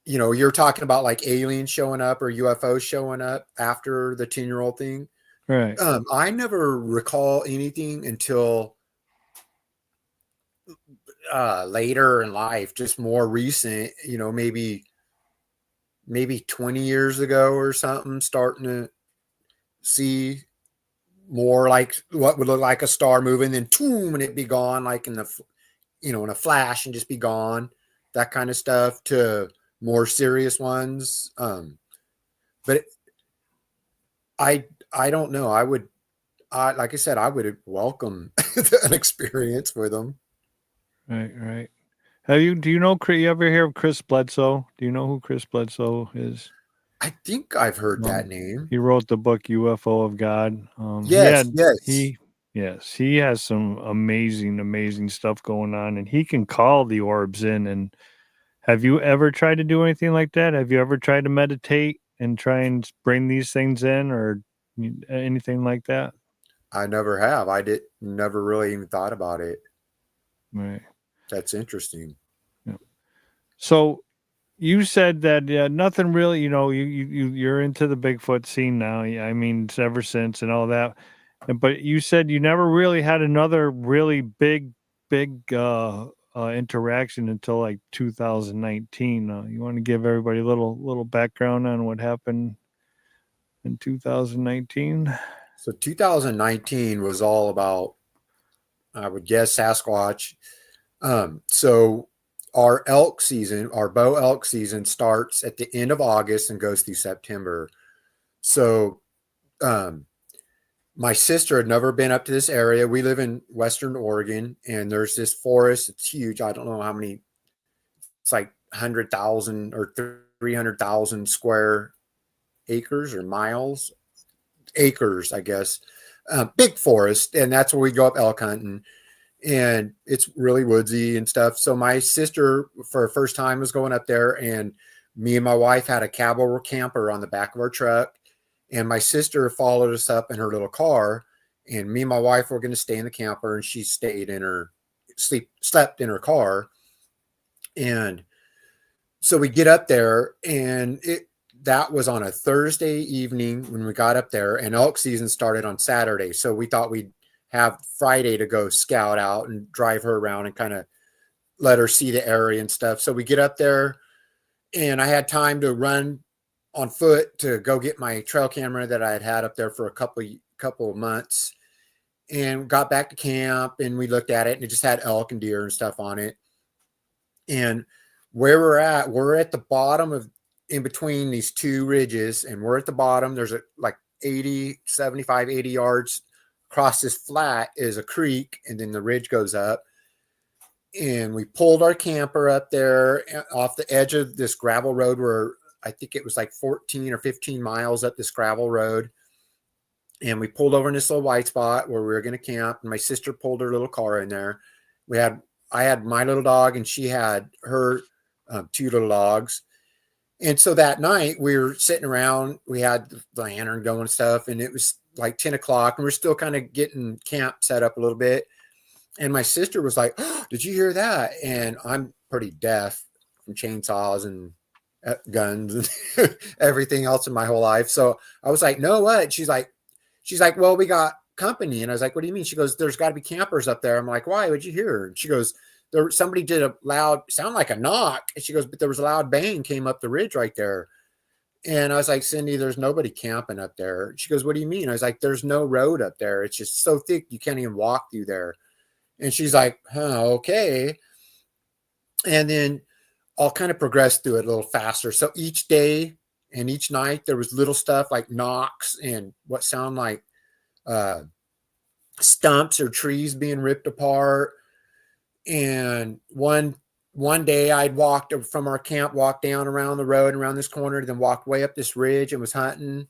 you're talking about like aliens showing up or UFOs showing up after the 10-year-old thing.
Right.
I never recall anything until later in life, just more recent, maybe 20 years ago or something, starting to see more like what would look like a star moving, then boom, and it be gone, like in a flash and just be gone, that kind of stuff, to more serious ones. But I don't know. Like I said, I would welcome an experience with them.
Right. Do you ever hear of Chris Bledsoe? Do you know who Chris Bledsoe is?
I think I've heard that name.
He wrote the book UFO of God.
Yes.
He has some amazing stuff going on, and he can call the orbs in. And have you ever tried to do anything like that? Have you ever tried to meditate and try and bring these things in, or anything like that?
I never have. Never really even thought about it.
Right.
That's interesting.
Yeah. So you said that nothing really, you're into the Bigfoot scene now. I mean, it's ever since and all that. But you said you never really had another really big interaction until like 2019. You want to give everybody a little background on what happened in 2019?
So 2019 was all about, I would guess, Sasquatch. So our elk season, our bow elk season starts at the end of August and goes through September. So my sister had never been up to this area. We live in Western Oregon, and there's this forest. It's huge. I don't know how many. It's like 100,000 or 300,000 square acres or miles. Acres, I guess. Big forest, and that's where we go up elk hunting. And it's really woodsy and stuff. So my sister, for her first time, was going up there, and me and my wife had a cabo camper on the back of our truck. And my sister followed us up in her little car, and me and my wife were going to stay in the camper, and she stayed in her slept in her car. And so we get up there, and that was on a Thursday evening when we got up there, and elk season started on Saturday. So we thought we'd have Friday to go scout out and drive her around and kind of let her see the area and stuff. So we get up there, and I had time to run on foot to go get my trail camera that I had up there for a couple of months, and got back to camp, and we looked at it, and it just had elk and deer and stuff on it. And where we're at the bottom of, in between these two ridges, and we're at the bottom. There's like 75, 80 yards across this flat is a creek, and then the ridge goes up. And we pulled our camper up there off the edge of this gravel road where I think it was like 14 or 15 miles up this gravel road. And we pulled over in this little white spot where we were going to camp. And my sister pulled her little car in there. I had my little dog, and she had her two little dogs. And so that night we were sitting around, we had the lantern going and stuff, and it was like 10 o'clock, and we're still kind of getting camp set up a little bit. And my sister was like, "Oh, did you hear that?" And I'm pretty deaf from chainsaws and guns and everything else in my whole life. So I was like, "No, what?" She's like, "Well, we got company." And I was like, "What do you mean?" She goes, "There's got to be campers up there." I'm like, "Why? What'd you hear?" And she goes, somebody did a loud sound like a knock. And she goes, "But there was a loud bang came up the ridge right there." And I was like, "Cindy, there's nobody camping up there." She goes, "What do you mean?" I was like, "There's no road up there. It's just so thick you can't even walk through there." And she's like, "Huh, okay." And then I'll kind of progress through it a little faster. So each day and each night there was little stuff like knocks and what sound like stumps or trees being ripped apart. And one day I'd walked from our camp, walked down around the road, around this corner, then walked way up this ridge and was hunting.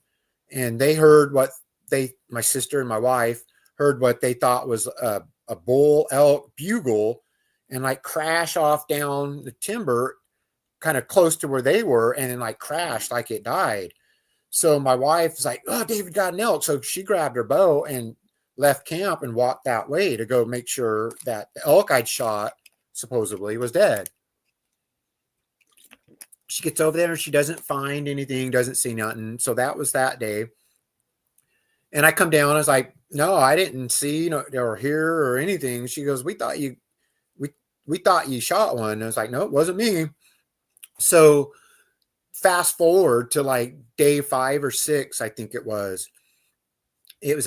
And they heard my sister and my wife heard what they thought was a bull elk bugle, and like crash off down the timber kind of close to where they were, and then like crashed like it died. So my wife was like, "Oh, David got an elk." So she grabbed her bow and left camp and walked that way to go make sure that the elk I'd shot supposedly was dead. She gets over there and she doesn't find anything, doesn't see nothing. So that was that day. And I come down, I was like, "No, I didn't see or hear or anything." She goes, we thought you shot one." And I was like, "No, it wasn't me." So fast forward to like day 5 or 6, I think it was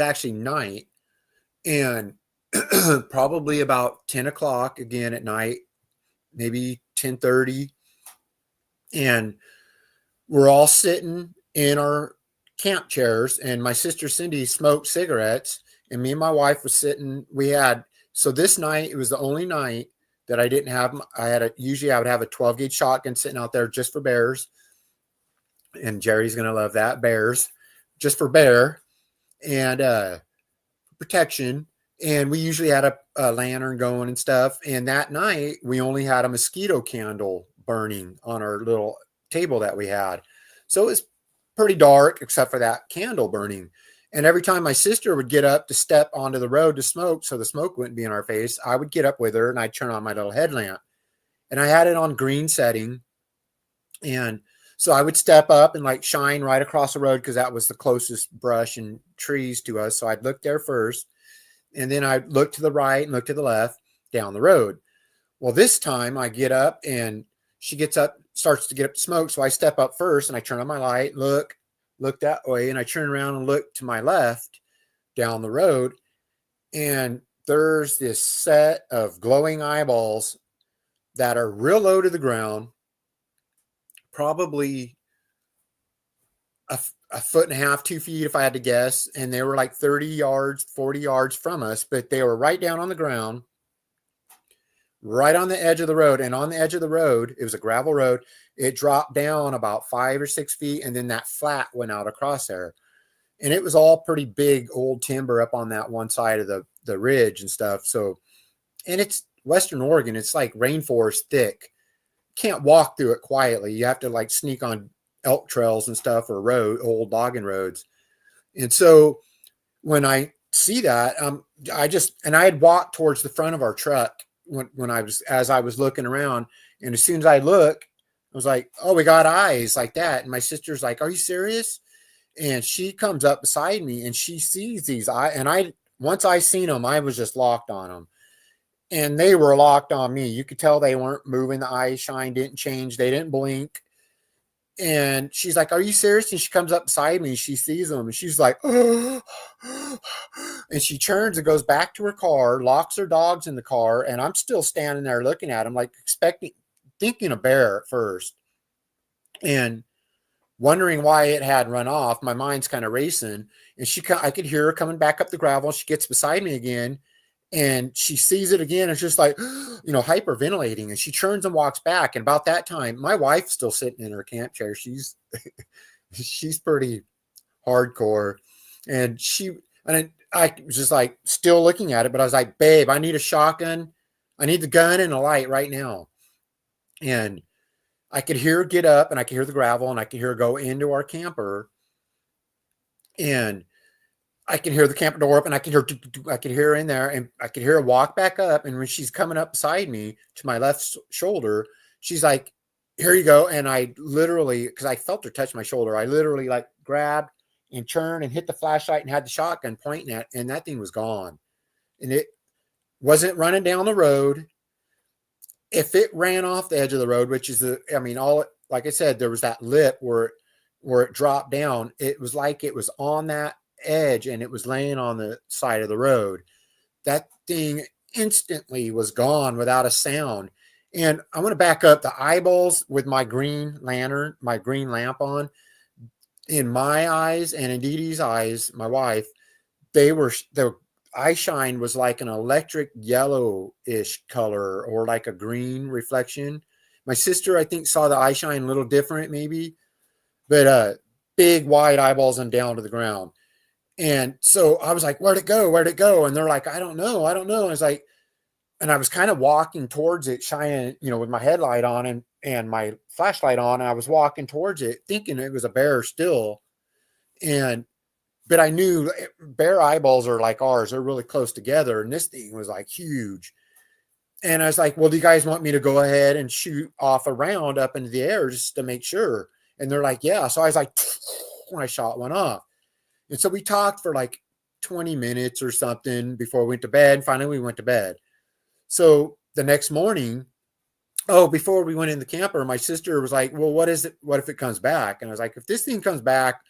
actually night, and probably about 10 o'clock again at night, maybe 10:30. And we're all sitting in our camp chairs, and my sister Cindy smoked cigarettes, and me and my wife was sitting. So this night, it was the only night that I didn't have. Usually I would have a 12 gauge shotgun sitting out there just for bears. And Jerry's going to love that. Bears, just for bear and protection. And we usually had a lantern going and stuff. And that night we only had a mosquito candle burning on our little table that we had. So it was pretty dark except for that candle burning. And every time my sister would get up to step onto the road to smoke, so the smoke wouldn't be in our face, I would get up with her and I'd turn on my little headlamp. And I had it on green setting. And so I would step up and like shine right across the road because that was the closest brush and trees to us. So I'd look there first. And then I'd look to the right and look to the left down the road. Well, this time I get up and she gets up, starts to get up to smoke. So I step up first and I turn on my light, look, looked that way, and I turned around and looked to my left down the road, and there's this set of glowing eyeballs that are real low to the ground, probably a foot and a half, 2 feet, if I had to guess. And they were like 30 yards, 40 yards from us, but they were right down on the ground, right on the edge of the road. And on the edge of the road, it was a gravel road. It dropped down about 5 or 6 feet, and then that flat went out across there. And it was all pretty big old timber up on that one side of the ridge and stuff. So, and it's Western Oregon. It's like rainforest thick. Can't walk through it quietly. You have to like sneak on elk trails and stuff, or old logging roads. And so when I see that, I had walked towards the front of our truck as I was looking around. And as soon as I look, I was like, oh, we got eyes like that. And my sister's like, are you serious? And she comes up beside me and she sees these eyes. And once I seen them, I was just locked on them. And they were locked on me. You could tell they weren't moving. The eye shine didn't change. They didn't blink. And she's like, are you serious? And she comes up beside me and she sees them. And she's like, oh. And she turns and goes back to her car, locks her dogs in the car. And I'm still standing there looking at them, like thinking a bear at first. And wondering why it had run off. My mind's kind of racing. And I could hear her coming back up the gravel. She gets beside me again. And she sees it again. It's just like, hyperventilating. And she turns and walks back. And about that time, my wife's still sitting in her camp chair. She's pretty hardcore. And I was just like still looking at it, but I was like, babe, I need a shotgun. I need the gun and a light right now. And I could hear her get up, and I could hear the gravel, and I could hear her go into our camper. And I can hear the camper door open. I can hear her in there, and I could hear her walk back up. And when she's coming up beside me to my left shoulder, she's like, here you go. And I literally, because I felt her touch my shoulder, I literally like grabbed and turned and hit the flashlight and had the shotgun pointing at, and that thing was gone. And it wasn't running down the road. If it ran off the edge of the road, which is like I said, there was that lip where it dropped down. It was like it was on that edge and it was laying on the side of the road. That thing instantly was gone without a sound. And I want to back up. The eyeballs with my green lantern, my green lamp on, in my eyes and in Dee Dee's eyes, my wife, the eye shine was like an electric yellowish color, or like a green reflection. My sister, I think, saw the eye shine a little different maybe, but big wide eyeballs and down to the ground. And so I was like, where'd it go? Where'd it go? And they're like, I don't know. I was like, and I was kind of walking towards it, shining, with my headlight on and my flashlight on. And I was walking towards it thinking it was a bear still. But I knew bear eyeballs are like ours. They're really close together. And this thing was like huge. And I was like, well, do you guys want me to go ahead and shoot off a round up into the air just to make sure? And they're like, yeah. So I was like, when I shot one off. And so we talked for like 20 minutes or something before we went to bed. And finally we went to bed. So the next morning, before we went in the camper, my sister was like, well, what is it? What if it comes back? And I was like, if this thing comes back,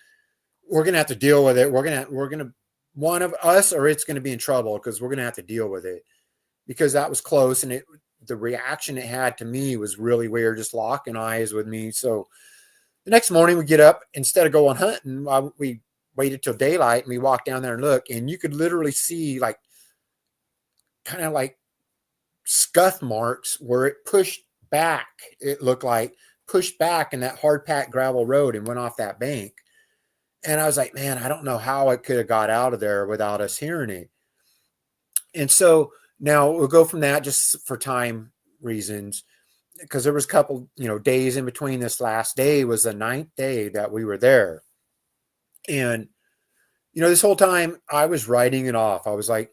we're going to have to deal with it. We're going to, one of us, or it's going to be in trouble, because we're going to have to deal with it, because that was close. And the reaction it had to me was really weird, just locking eyes with me. So the next morning we get up, instead of going hunting, we waited till daylight and we walked down there and look, and you could literally see like kind of like scuff marks where it pushed back. It looked like pushed back in that hard packed gravel road and went off that bank. And I was like, man, I don't know how it could have got out of there without us hearing it. And so now we'll go from that, just for time reasons, because there was a couple, days in between. This last day was the 9th day that we were there. And, this whole time I was writing it off. I was like,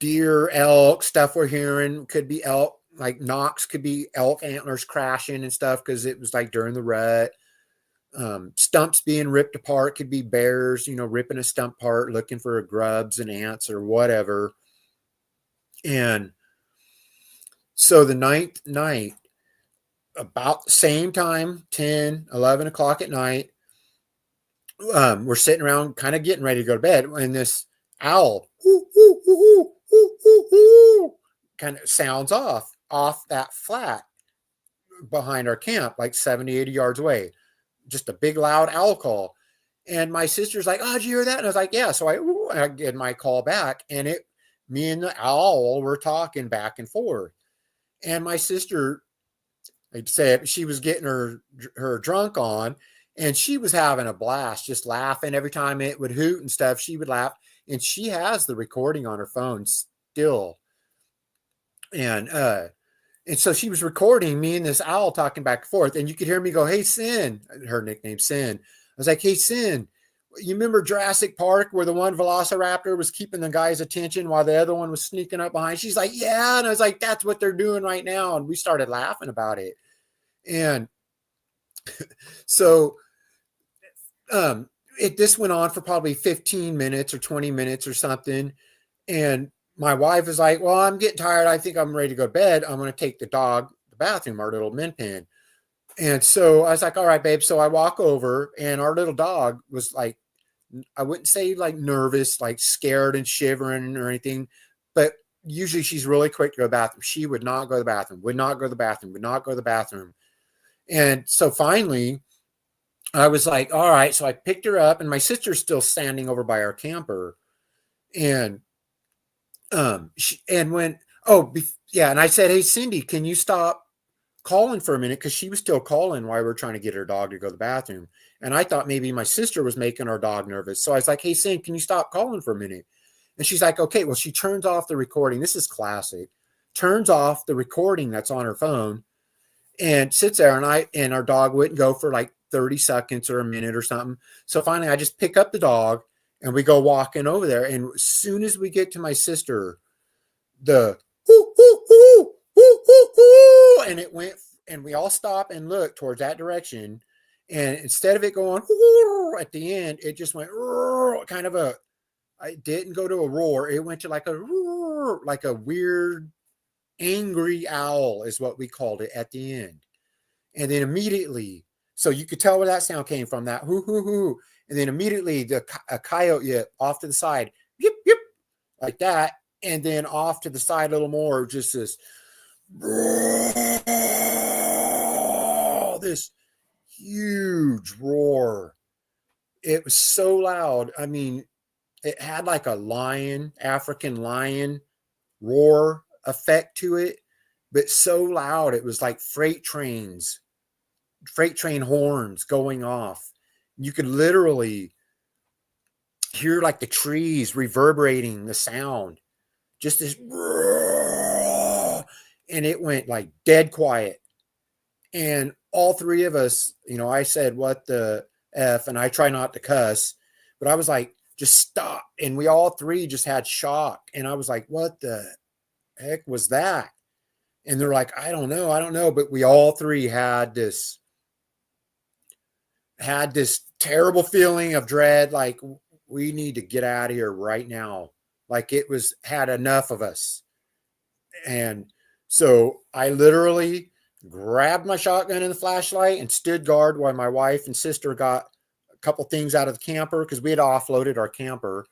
deer, elk, stuff we're hearing could be elk, like knocks could be elk antlers crashing and stuff, because it was like during the rut. Stumps being ripped apart could be bears, ripping a stump apart, looking for grubs and ants or whatever. And so the 9th night, about the same time, 10, 11 o'clock at night, we're sitting around kind of getting ready to go to bed, and this owl kind of sounds off that flat behind our camp, like 70, 80 yards away. Just a big loud owl call. And my sister's like, "Oh, did you hear that?" And I was like, "Yeah." So I get my call back, and me and the owl were talking back and forth. And my sister, I'd say, she was getting her drunk on, and she was having a blast, just laughing every time it would hoot and stuff. She would laugh, and she has the recording on her phone still. And so she was recording me and this owl talking back and forth, and you could hear me go, "Hey, Sin," her nickname Sin. I was like, "Hey, Sin, you remember Jurassic Park where the one velociraptor was keeping the guy's attention while the other one was sneaking up behind?" She's like, "Yeah." And I was like, "That's what they're doing right now." And we started laughing about it. And so this went on for probably 15 minutes or 20 minutes or something. And my wife is like, "Well, I'm getting tired. I think I'm ready to go to bed. I'm going to take the dog to the bathroom, our little min pin." And so I was like, "All right, babe." So I walk over, and our little dog was like, I wouldn't say like nervous, like scared and shivering or anything, but usually she's really quick to go to the bathroom. She would not go to the bathroom, would not go to the bathroom, would not go to the bathroom. And so finally I was like, "All right." So I picked her up, and my sister's still standing over by our camper. And and I said, "Hey, Cindy, can you stop calling for a minute?" Because she was still calling while we were trying to get her dog to go to the bathroom. And I thought maybe my sister was making our dog nervous. So I was like, "Hey, Cindy, can you stop calling for a minute?" And she's like, "Okay." Well, she turns off the recording. This is classic. Turns off the recording that's on her phone and sits there, and our dog wouldn't go for like 30 seconds or a minute or something. So finally I just pick up the dog and we go walking over there. And as soon as we get to my sister, the hoo, hoo, hoo, hoo, hoo, hoo, and it went, and we all stop and look towards that direction. And instead of it going at the end, it just went kind of it didn't go to a roar. It went to like a weird angry owl is what we called it at the end. And then immediately, so you could tell where that sound came from, that hoo, hoo, hoo. And then immediately a coyote off to the side, yip, yip, like that. And then off to the side a little more, just this huge roar. It was so loud. I mean, it had like a African lion roar effect to it, but so loud. It was like freight train horns going off. You could literally hear like the trees reverberating the sound, just this, and it went like dead quiet. And all three of us, I said, "What the F?" And I try not to cuss, but I was like, "Just stop." And we all three just had shock. And I was like, "What the heck was that?" And they're like, I don't know. But we all three had this terrible feeling of dread. Like, we need to get out of here right now. Like it had enough of us. And so I literally grabbed my shotgun and the flashlight and stood guard while my wife and sister got a couple things out of the camper, because we had offloaded our camper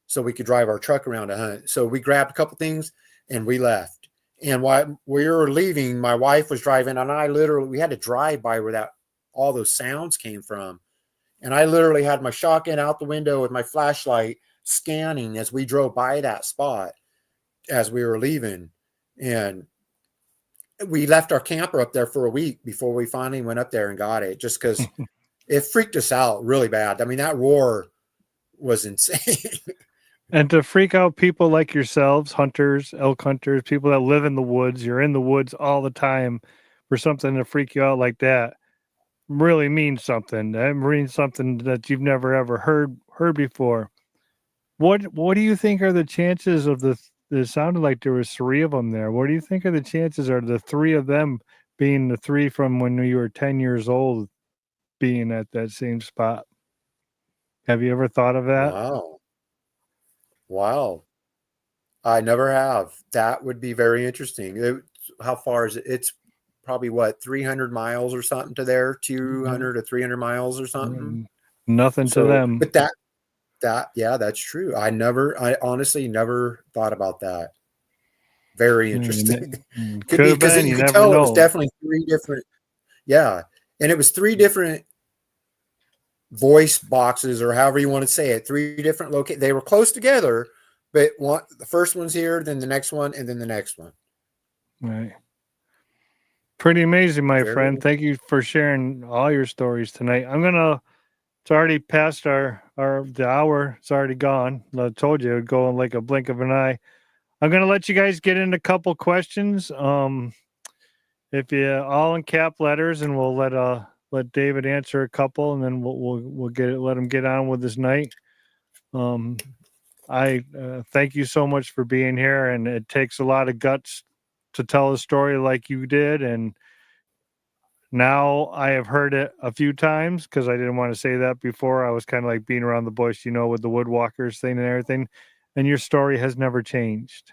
so we could drive our truck around to hunt. So we grabbed a couple things and we left. And while we were leaving, my wife was driving, and we had to drive by where all those sounds came from. And I literally had my shotgun out the window with my flashlight scanning as we drove by that spot as we were leaving. And we left our camper up there for a week before we finally went up there and got it, just because it freaked us out really bad. I mean, that roar was insane.
And to freak out people like yourselves, hunters, elk hunters, people that live in the woods, you're in the woods all the time, for something to freak you out like that really means something. That means something that you've never ever heard before. What do you think are the chances of it sounded like there was three of them there. What do you think are the chances are the three of them being the three from when you were 10 years old being at that same spot? Have you ever thought of that?
Wow. I never have. That would be very interesting. How far is it? It's probably 300 miles or something to there, 200 to 300 miles or something.
Nothing to them.
But yeah, that's true. I honestly never thought about that. Very interesting.
Could have been.
You
You
could
never
tell
know.
it was definitely three different. Yeah, and it was three different voice boxes, or however you want to say it. Three different locations. They were close together, but the first one's here, then the next one, and then the next one.
Right. Pretty amazing, my
Very
friend. Thank you for sharing all your stories tonight. It's already past the hour. It's already gone. I told you it would go in like a blink of an eye. I'm gonna let you guys get in a couple questions. If you all in cap letters, and we'll let David answer a couple, and then we'll let him get on with his night. I thank you so much for being here, and it takes a lot of guts to tell a story like you did, and now I have heard it a few times because I didn't want to say that before. I was kind of like being around the bush, with the woodwalkers thing and everything, and your story has never changed.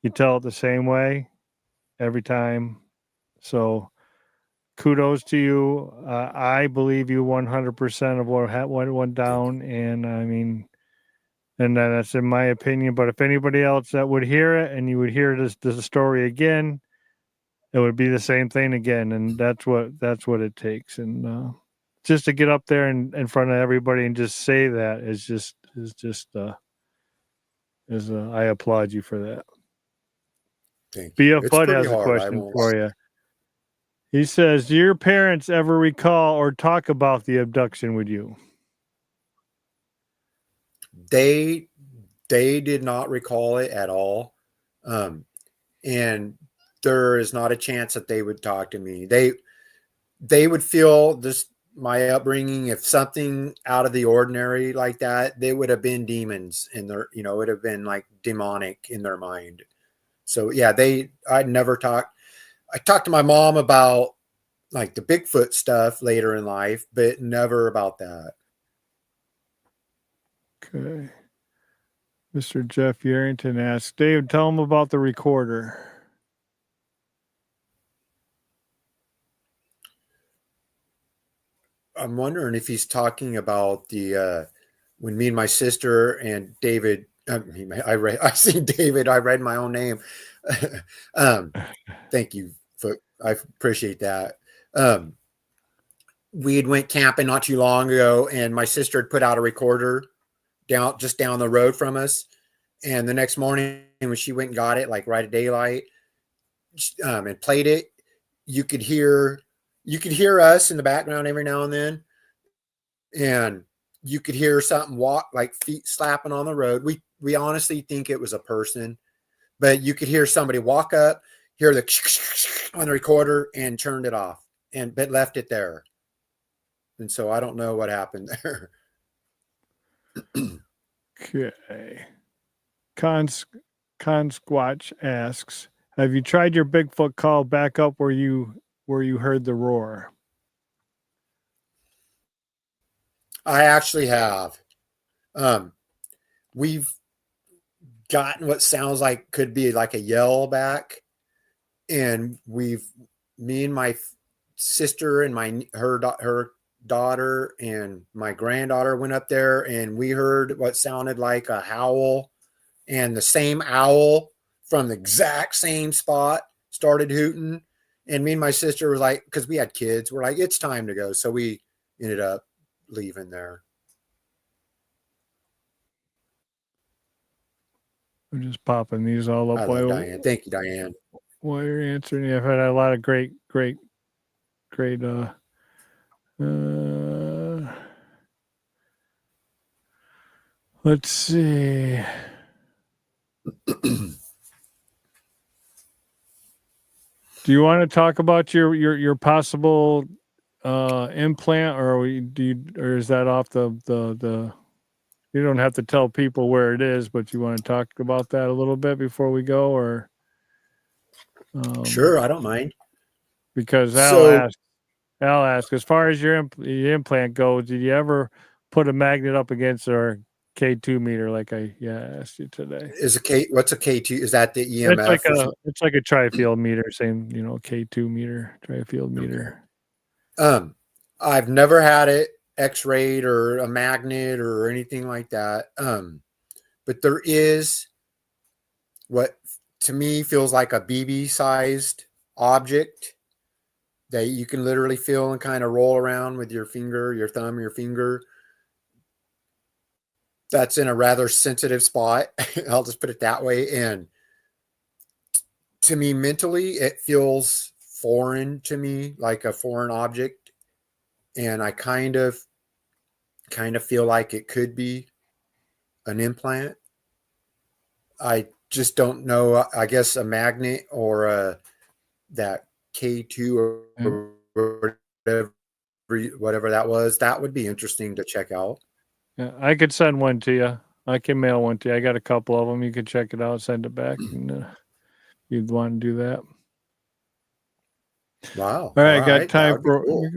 You tell it the same way every time. So kudos to you. I believe you 100% of what went down. And I mean, and that's in my opinion. But if anybody else that would hear it and you would hear this story again, it would be the same thing again. And that's what it takes. And just to get up there in front of everybody and just say that I applaud you for that.
Thank you.
BF Bud has a question for you. He says, do your parents ever recall or talk about the abduction with you?
They did not recall it at all. And there is not a chance that they would talk to me. They would feel my upbringing, if something out of the ordinary like that, they would have been demons in their, it would have been like demonic in their mind. So yeah, I'd never talked. I talked to my mom about like the Bigfoot stuff later in life, but never about that.
Okay. Mr. Jeff Yarrington asks, Dave, tell him about the recorder.
I'm wondering if he's talking about when me and my sister and David, I seen David, I read my own name. Thank you. I appreciate that. We had went camping not too long ago, and my sister had put out a recorder just down the road from us. And the next morning when she went and got it, like right at daylight, and played it, you could hear us in the background every now and then. And you could hear something walk, like feet slapping on the road. We honestly think it was a person, but you could hear somebody walk up, hear the on the recorder, and turned it off, but left it there. And so I don't know what happened there.
Okay. Squatch asks, have you tried your Bigfoot call back up where you heard the roar?
I actually have. We've gotten what sounds like could be like a yell back, and me and my sister and her daughter and my granddaughter went up there, and we heard what sounded like a howl, and the same owl from the exact same spot started hooting. And me and my sister were like, because we had kids, we're like, it's time to go. So we ended up leaving there.
I'm just popping these all up.
Diane. Thank you, Diane.
While you're answering, I've had a lot of great let's see. Do you want to talk about your possible implant, or is that off the you don't have to tell people where it is, but you want to talk about that a little bit before we go, or
sure, I don't mind.
Because Al asked, as far as your implant goes, did you ever put a magnet up against our K2 meter like I asked you today?
What's a K2? Is that the EMF?
It's like a tri-field meter, same, K2 meter, tri-field meter.
I've never had it. X-rayed or a magnet or anything like that. But there is what to me feels like a BB sized object that you can literally feel and kind of roll around with your finger, your thumb, your finger. That's in a rather sensitive spot. I'll just put it that way. And to me, mentally, it feels foreign to me, like a foreign object. And I kind of feel like it could be an implant. I just don't know. I guess a magnet or that K2 or whatever that was, that would be interesting to check out.
Yeah, I could send one to you. I can mail one to you. I got a couple of them. You could check it out, send it back, and you'd want to do that.
Wow!
All right, got time
for
cool.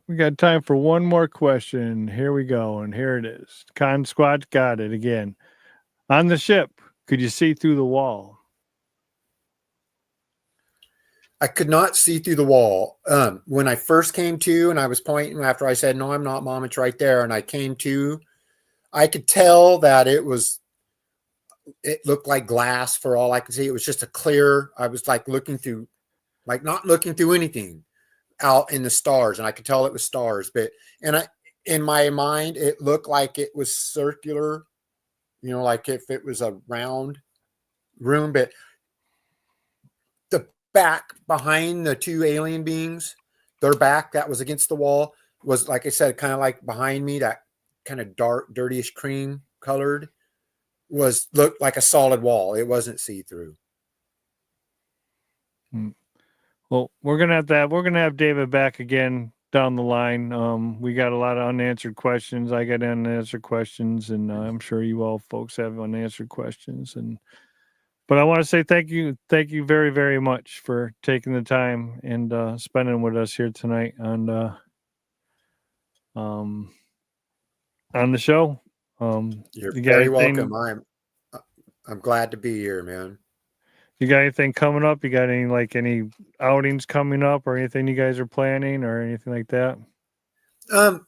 We got time for one more question. Here we go, and here it is. Con Squad got it again. On the ship, could you see through the wall?
I could not see through the wall. When I first came to, and I was pointing after I said, "No, I'm not, Mom. It's right there." And I came to, I could tell that it looked like glass for all I could see. It was just a clear. I was like looking through, like not looking through anything out in the stars, and I could tell it was stars. But in my mind, it looked like it was circular. You know, like if it was a round room, but the back behind the two alien beings, their back that was against the wall was, like I said, kind of like behind me, that kind of dark, dirtyish cream colored looked like a solid wall. It wasn't see-through.
Well, we're gonna have David back again down the line. We got a lot of unanswered questions. I got unanswered questions, and I'm sure you all folks have unanswered questions. But I want to say thank you very, very much for taking the time and spending with us here tonight on the show.
You're very welcome. I'm glad to be here, man.
You got anything coming up? You got any outings coming up or anything you guys are planning or anything like that?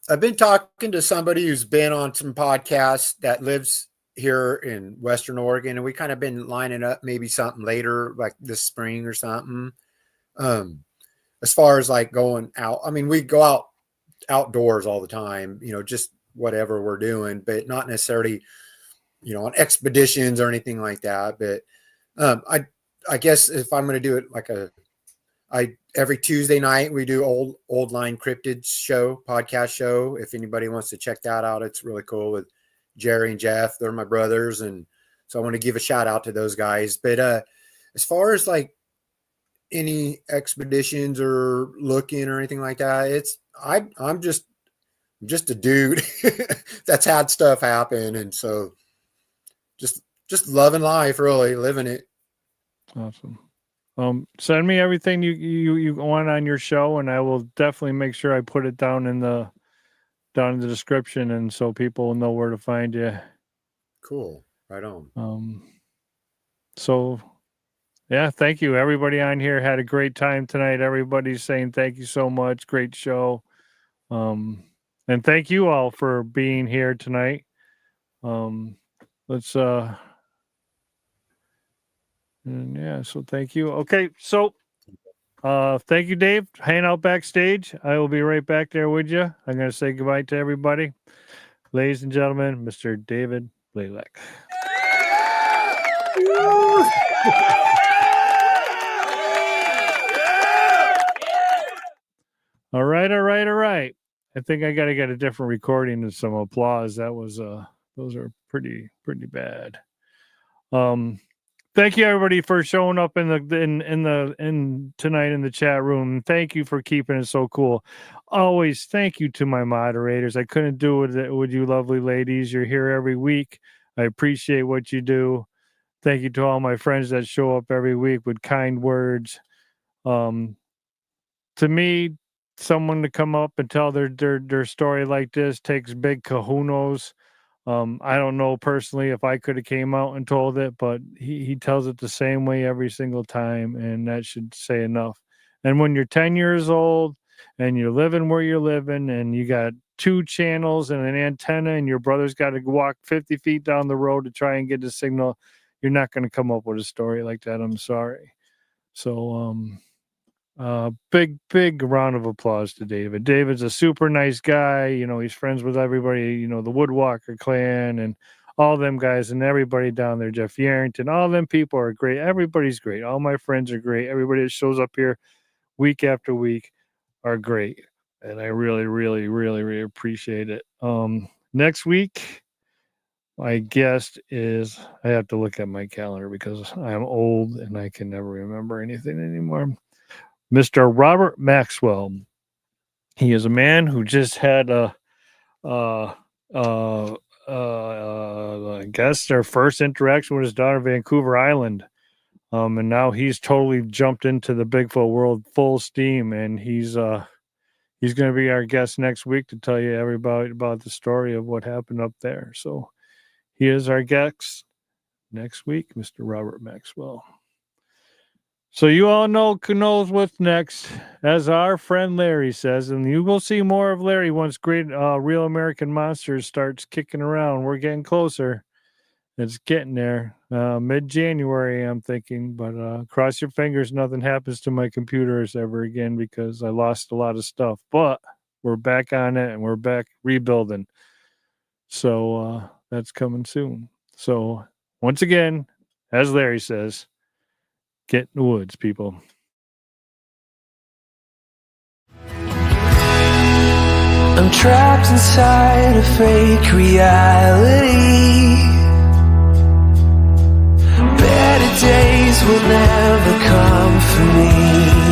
I've been talking to somebody who's been on some podcasts that lives here in Western Oregon, and we kind of been lining up maybe something later, like this spring or something. As far as like going out, I mean, we go outdoors all the time, you know, just whatever we're doing, but not necessarily, you know, on expeditions or anything like that. But I guess if I'm going to do it like every Tuesday night, we do old line cryptid podcast show. If anybody wants to check that out, it's really cool with Jerry and Jeff. They're my brothers. And so I want to give a shout out to those guys. But as far as like any expeditions or looking or anything like that, I'm just a dude that's had stuff happen. And so just loving life, really living it.
Awesome. Send me everything you want on your show, and I will definitely make sure I put it down in the description, and so people will know where to find you.
Cool. Right on.
So yeah, thank you. Everybody on here had a great time tonight. Everybody's saying thank you so much. Great show. And thank you all for being here tonight. And yeah, so thank you. Okay, so thank you, Dave. Hang out backstage. I will be right back there with you. I'm going to say goodbye to everybody. Ladies and gentlemen, Mr. David Blalack. All right. I think I got to get a different recording and some applause. That was those are pretty bad. Thank you everybody for showing up in tonight in the chat room. Thank you for keeping it so cool. Always thank you to my moderators. I couldn't do it with you lovely ladies. You're here every week. I appreciate what you do. Thank you to all my friends that show up every week with kind words. To me, someone to come up and tell their story like this takes big kahunas. I don't know personally if I could have came out and told it, but he tells it the same way every single time, and that should say enough. And when you're 10 years old and you're living where you're living and you got 2 channels and an antenna, and your brother's got to walk 50 feet down the road to try and get a signal, you're not going to come up with a story like that. I'm sorry. So, big round of applause to David. David's a super nice guy. You know, he's friends with everybody, you know, the Woodwalker clan and all them guys and everybody down there, Jeff Yarrington, all them people are great. Everybody's great. All my friends are great. Everybody that shows up here week after week are great. And I really, really, really, really appreciate it. Next week, my guest is, I have to look at my calendar because I'm old and I can never remember anything anymore. Mr. Robert Maxwell. He is a man who just had I guess their first interaction with his daughter, Vancouver Island. And now he's totally jumped into the Bigfoot world full steam, and he's going to be our guest next week to tell you everybody about the story of what happened up there. So he is our guest next week, Mr. Robert Maxwell. So you all knows what's next, as our friend Larry says, and you will see more of Larry once Great Real American Monsters starts kicking around. We're getting closer. It's getting there. Mid-January, I'm thinking, but cross your fingers nothing happens to my computers ever again because I lost a lot of stuff. But we're back on it, and we're back rebuilding. So that's coming soon. So once again, as Larry says, get in the woods, people.
I'm trapped inside a fake reality. Better days will never come for me.